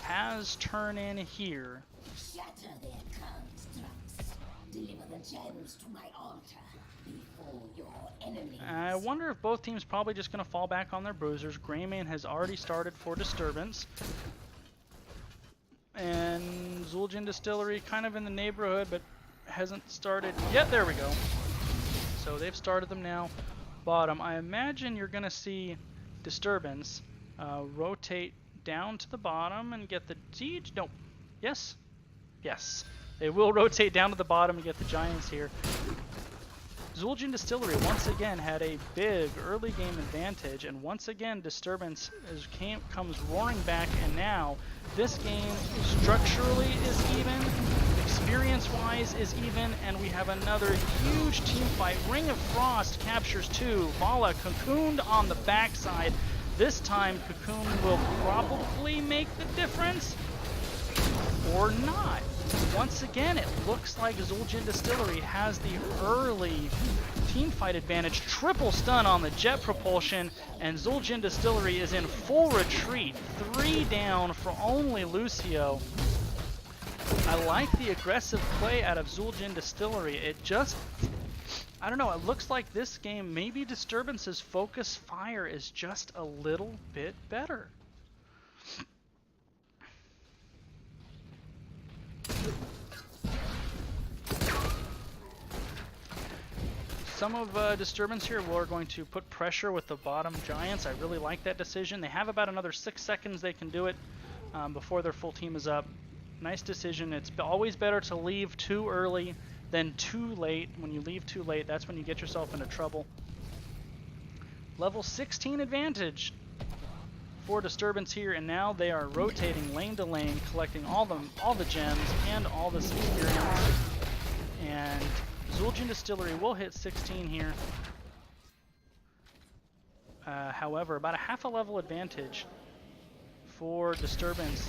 has turn in here. Shatter their constructs. Deliver the gems to my altar before your enemies. I wonder if both teams probably just going to fall back on their bruisers. Greymane has already started for Disturbance. And Zul'jin Distillery kind of in the neighborhood, but hasn't started yet. There we go. So they've started them now. Bottom, I imagine you're going to see Disturbance rotate down to the bottom and get the siege. No. Yes? Yes. They will rotate down to the bottom and get the giants here. Zul'jin Distillery once again had a big early game advantage, and once again Disturbance comes roaring back, and now this game structurally is even. experience-wise is even, and we have another huge team fight. Ring of Frost captures 2. Vala cocooned on the backside. This time, Cocoon will probably make the difference, or not. Once again, it looks like Zul'jin Distillery has the early teamfight advantage. Triple stun on the jet propulsion, and Zul'jin Distillery is in full retreat. 3 down for only Lucio. I like the aggressive play out of Zul'jin Distillery. It just, I don't know, it looks like this game, maybe Disturbance's focus fire is just a little bit better. Some of Disturbance here are going to put pressure with the bottom Giants. I really like that decision. They have about another 6 seconds they can do it before their full team is up. Nice decision. It's always better to leave too early than too late. When you leave too late, that's when you get yourself into trouble. Level 16 advantage for Disturbance here, and now they are rotating lane to lane, collecting all the gems and all this experience. And Zul'jin Distillery will hit 16 here. However, about a half a level advantage for Disturbance.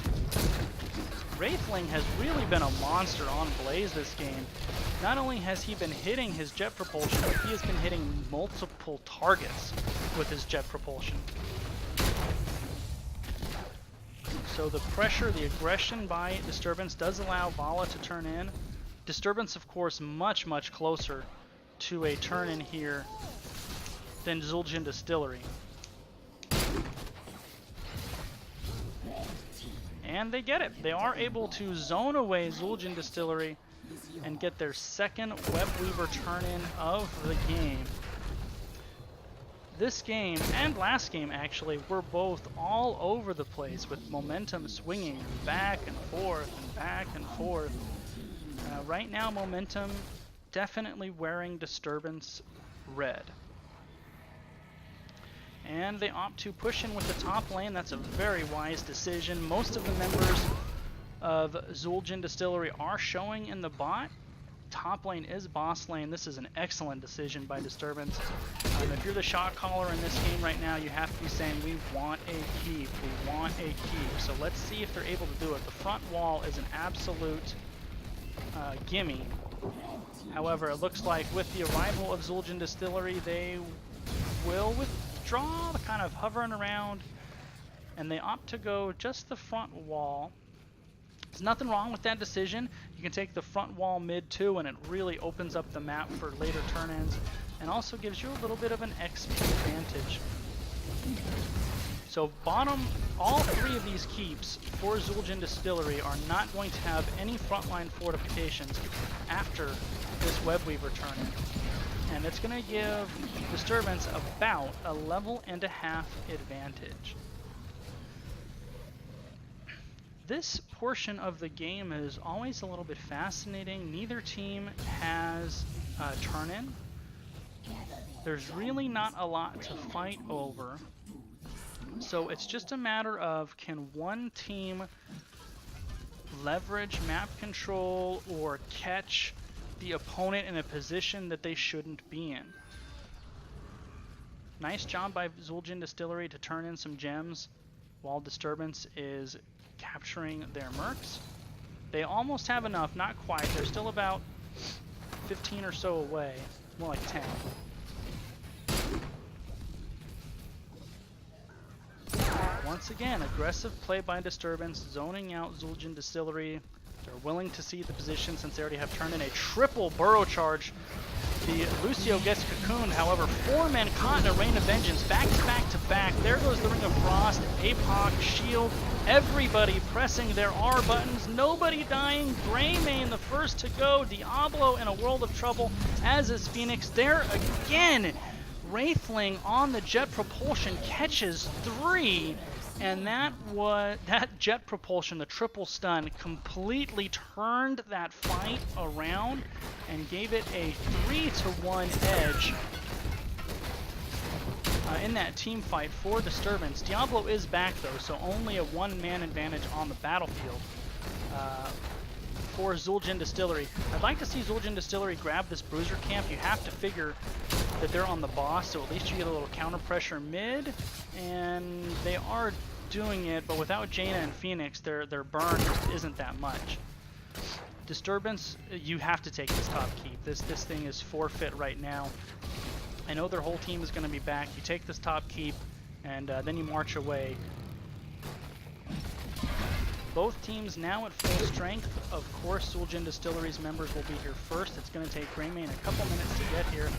Wraithling has really been a monster on Blaze this game. Not only has he been hitting his jet propulsion, but he has been hitting multiple targets with his jet propulsion. So the pressure, the aggression by Disturbance does allow Vala to turn in. Disturbance, of course, much, much closer to a turn in here than Zul'jin Distillery. And they get it. They are able to zone away Zul'jin Distillery and get their second Webweaver turn-in of the game. This game, and last game actually, were both all over the place with momentum swinging back and forth and back and forth. Right now, momentum definitely wearing Disturbance red. And they opt to push in with the top lane. That's a very wise decision. Most of the members of Zul'jin Distillery are showing in the bot. Top lane is boss lane. This is an excellent decision by Disturbance. If you're the shot caller in this game right now, you have to be saying, we want a keep, we want a keep. So let's see if they're able to do it. The front wall is an absolute gimme. However, it looks like with the arrival of Zul'jin Distillery, they will withdraw, kind of hovering around, and they opt to go just the front wall. There's nothing wrong with that decision. You can take the front wall mid too, and it really opens up the map for later turn-ins, and also gives you a little bit of an XP advantage. So bottom, all 3 of these keeps for Zul'jin Distillery are not going to have any frontline fortifications after this Webweaver turn-in. And it's going to give Disturbance about a level and a half advantage. This portion of the game is always a little bit fascinating. Neither team has a turn-in. There's really not a lot to fight over. So it's just a matter of, can one team leverage map control or catch the opponent in a position that they shouldn't be in. Nice job by Zul'jin Distillery to turn in some gems while Disturbance is capturing their mercs. They almost have enough, not quite. They're still about 15 or so away, more like 10. Once again, aggressive play by Disturbance, zoning out Zul'jin Distillery. They're willing to see the position since they already have turned in a triple burrow charge. The Lucio gets cocooned, however, 4 men caught in a rain of vengeance, back to back to back. There goes the Ring of Frost, APOC, Shield, everybody pressing their R buttons, nobody dying. Greymane the first to go, Diablo in a world of trouble, as is Phoenix. There again, Wraithling on the jet propulsion catches 3. And that jet propulsion, the triple stun, completely turned that fight around and gave it a 3-to-1 edge in that team fight for Disturbance. Diablo is back though, so only a 1-man advantage on the battlefield for Zul'jin Distillery. I'd like to see Zul'jin Distillery grab this bruiser camp. You have to figure that they're on the boss, so at least you get a little counter pressure mid, and they are doing it, but without Jaina and Phoenix, their burn just isn't that much. Disturbance, you have to take this top keep. This thing is forfeit right now. I know their whole team is going to be back. You take this top keep, and then you march away. Both teams now at full strength. Of course, Zul'jin Distillery's members will be here first. It's going to take Greymane a couple minutes to get here.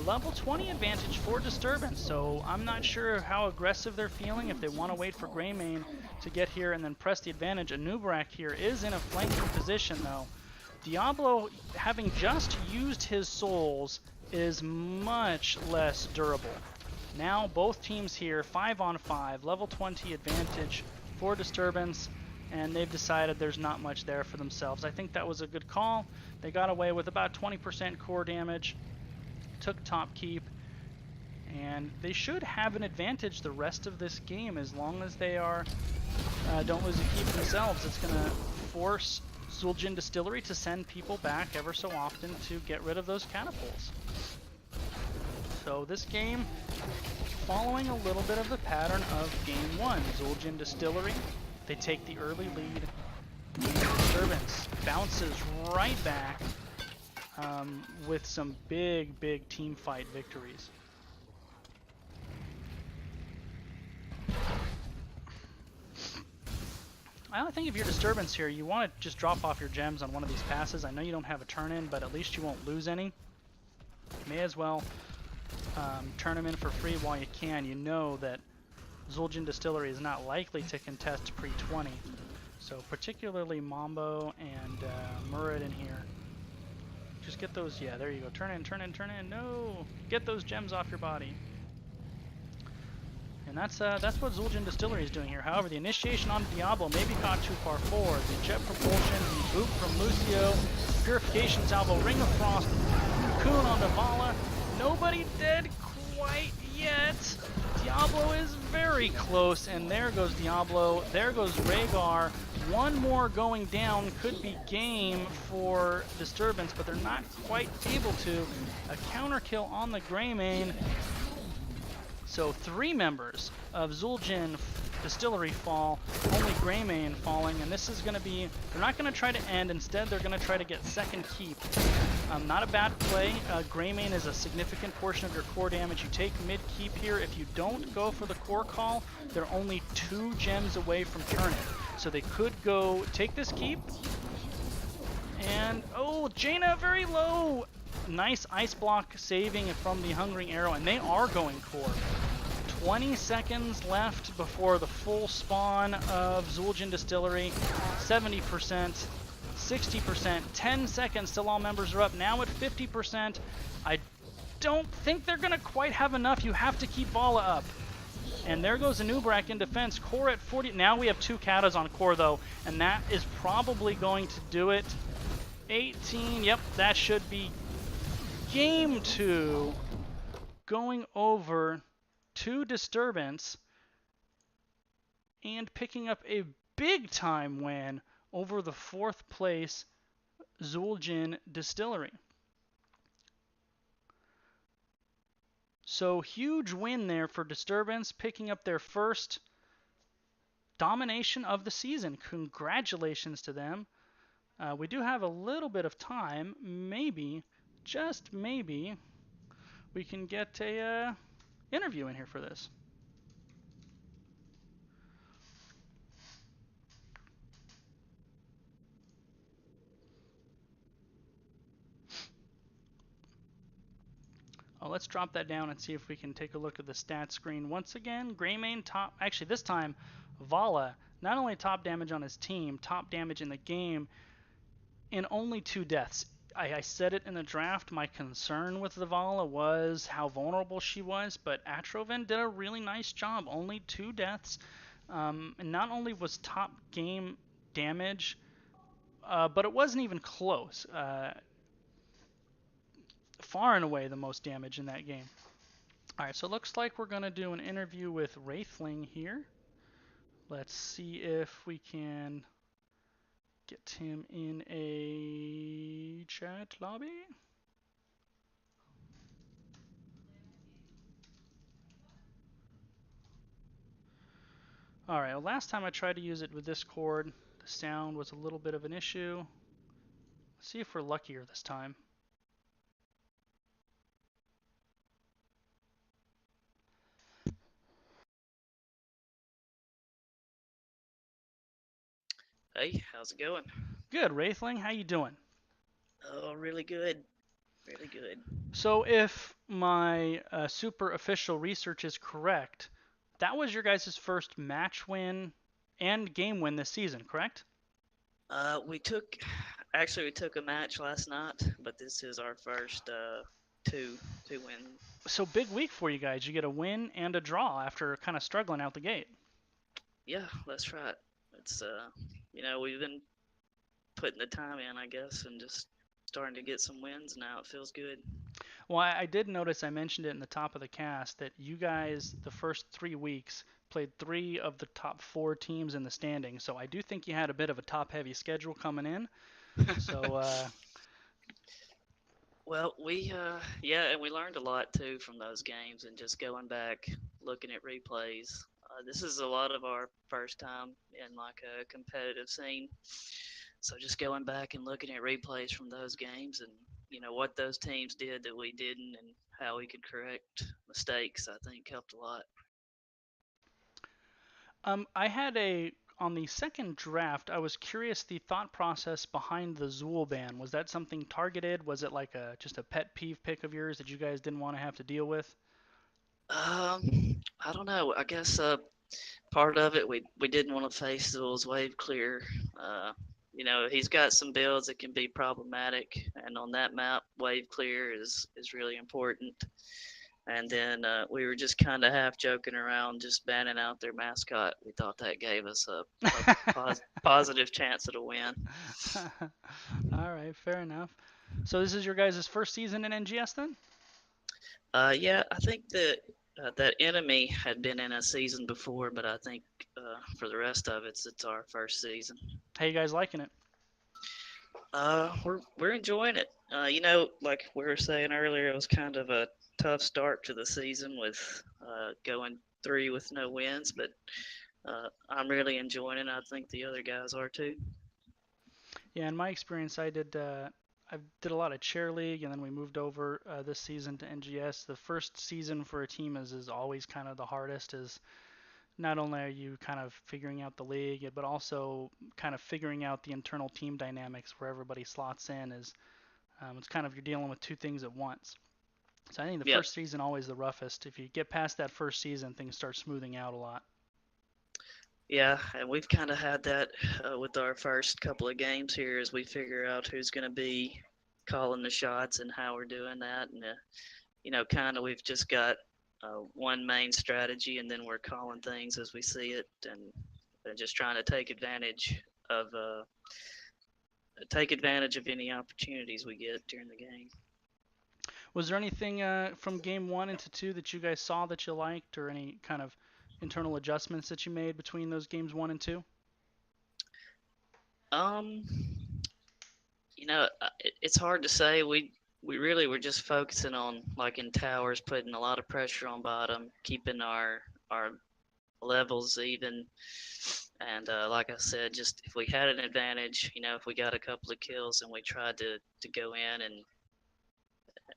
Level 20 advantage for Disturbance, so I'm not sure how aggressive they're feeling, if they want to wait for Greymane to get here and then press the advantage. Anubarak here is in a flanking position, though. Diablo, having just used his souls, is much less durable. Now both teams here, 5 on 5, level 20 advantage for Disturbance, and they've decided there's not much there for themselves. I think that was a good call. They got away with about 20% core damage, took top keep, and they should have an advantage the rest of this game as long as they are don't lose a keep themselves. It's going to force Zul'jin Distillery to send people back ever so often to get rid of those catapults. So this game, following a little bit of the pattern of game 1. Zul'jin Distillery, they take the early lead. Disturbance bounces right back with some big team fight victories. I think if you're Disturbance here, you want to just drop off your gems on one of these passes. I know you don't have a turn-in, but at least you won't lose any. May as well turn them in for free while you can. You know that Zul'jin Distillery is not likely to contest pre-20. So particularly Mambo and Murad in here. Just get those, yeah, there you go. Turn in, turn in, turn in. No! Get those gems off your body. And that's what Zul'jin Distillery is doing here. However, the initiation on Diablo may be caught too far forward. The jet propulsion, the boot from Lucio, purification salvo, ring of frost, cocoon on Navala. Nobody dead quite yet. Diablo is very close, and there goes Diablo. There goes Rhaegar. One more going down could be game for Disturbance, but they're not quite able to. A counter kill on the Greymane. So 3 members of Zul'jin Distillery fall, only Greymane falling, and this is going to be, they're not going to try to end, instead they're going to try to get second keep. Not a bad play. Greymane is a significant portion of your core damage. You take mid keep here. If you don't go for the core call, they're only 2 gems away from turning. So they could go take this keep, and oh, Jaina very low. Nice ice block saving from the Hungering Arrow, and they are going core. 20 seconds left before the full spawn of Zul'jin Distillery. 70%, 60%, 10 seconds till all members are up. Now at 50%. I don't think they're going to quite have enough. You have to keep Vala up. And there goes Anubarak in defense. Core at 40. Now we have 2 katas on core, though, and that is probably going to do it. 18. Yep, that should be game 2 going over to Disturbance and picking up a big time win over the 4th place Zul'jin Distillery. So huge win there for Disturbance, picking up their first domination of the season. Congratulations to them. We do have a little bit of time. Maybe, just maybe, we can get a interview in here for this. Let's drop that down and see if we can take a look at the stats screen. Once again, Greymane top, actually this time, Vala, not only top damage on his team, top damage in the game in only 2 deaths. I said it in the draft, my concern with the Vala was how vulnerable she was, but Atroven did a really nice job. Only 2 deaths. And not only was top game damage, but it wasn't even close. Far and away the most damage in that game. Alright, so it looks like we're going to do an interview with Wraithling here. Let's see if we can Get him in a chat lobby. Alright, well, last time I tried to use it with this cord, the sound was a little bit of an issue. Let's see if we're luckier this time. Hey, how's it going? Good, Wraithling, how you doing? Oh, really good. Really good. So if my super official research is correct, that was your guys' first match win and game win this season, correct? We took, actually, we took a match last night, but this is our first two win. So big week for you guys. You get a win and a draw after kind of struggling out the gate. Yeah, that's right. It's we've been putting the time in, I guess, and just starting to get some wins now. It feels good. Well, I did notice I mentioned it in the top of the cast that you guys, the first 3 weeks, played 3 of the top 4 teams in the standing. So I do think you had a bit of a top-heavy schedule coming in. So Well, yeah, and we learned a lot too from those games, and just going back, looking at replays. This is a lot of our first time in like a competitive scene, so just going back and looking at replays from those games, and what those teams did that we didn't, and how we could correct mistakes, I think helped a lot. I had on the second draft, I was curious the thought process behind the Zool ban. Was that something targeted? Was it like just a pet peeve pick of yours that you guys didn't want to have to deal with? I don't know. I guess part of it we didn't want to face those wave clear. Uh, he's got some builds that can be problematic, and on that map, wave clear is really important. And then we were just kind of half joking around, just banning out their mascot. We thought that gave us a positive chance at a win. All right, fair enough. So this is your guys' first season in NGS then? Yeah, I think that that enemy had been in a season before, but I think for the rest of it's our first season. How you guys liking it? We're enjoying it. Like we were saying earlier, it was kind of a tough start to the season with going 3 with no wins, but I'm really enjoying it. I think the other guys are too. Yeah, in my experience, I did a lot of chair league, and then we moved over this season to NGS. The first season for a team is always kind of the hardest. Is not only are you kind of figuring out the league, but also kind of figuring out the internal team dynamics where everybody slots in. It's kind of you're dealing with 2 things at once. So I think the Yep. first season always the roughest. If you get past that first season, things start smoothing out a lot. Yeah, and we've kind of had that with our first couple of games here as we figure out who's going to be calling the shots and how we're doing that. And, kind of we've just got one main strategy, and then we're calling things as we see it, and just trying to take advantage of any opportunities we get during the game. Was there anything from game 1 into 2 that you guys saw that you liked, or any kind of internal adjustments that you made between those games 1 and 2? Um, it's hard to say. We really were just focusing on, like in towers, putting a lot of pressure on bottom, keeping our levels even, and like I said, just if we had an advantage, if we got a couple of kills, and we tried to go in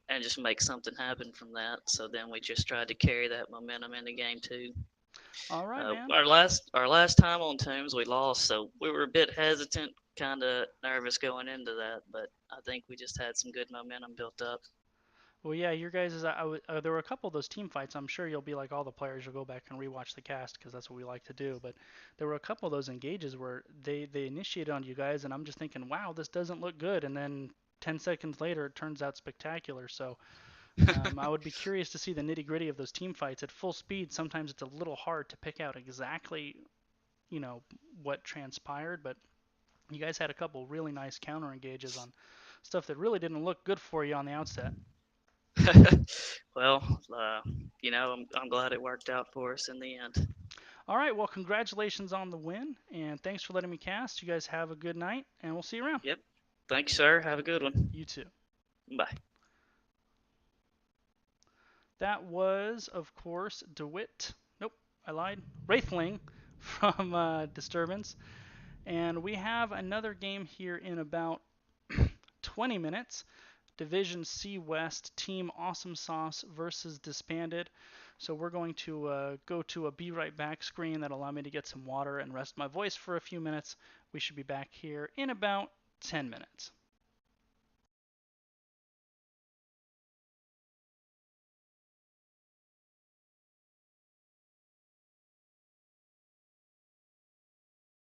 and just make something happen from that. So then we just tried to carry that momentum into game 2. All right, man. Our last time on Tombs we lost, so we were a bit hesitant, kind of nervous going into that, but I think we just had some good momentum built up. Well, yeah, your guys there were a couple of those team fights. I'm sure you'll be like all the players. You'll go back and rewatch the cast because that's what we like to do. But there were a couple of those engages where they initiated on you guys, and I'm just thinking, wow, this doesn't look good. And then 10 seconds later, it turns out spectacular. So I would be curious to see the nitty gritty of those team fights at full speed. Sometimes it's a little hard to pick out exactly, you know, what transpired. But you guys had a couple really nice counter engages on stuff that really didn't look good for you on the outset. Well, I'm glad it worked out for us in the end. All right, well, congratulations on the win, and thanks for letting me cast. You guys have a good night, and we'll see you around. Yep. Thanks, sir. Have a good one. You too. Bye. That was, of course, DeWitt. Nope, I lied. Wraithling from Disturbance. And we have another game here in about 20 minutes. Division C West, Team Awesome Sauce versus Disbanded. So we're going to go to a Be Right Back screen that'll allow me to get some water and rest my voice for a few minutes. We should be back here in about 10 minutes.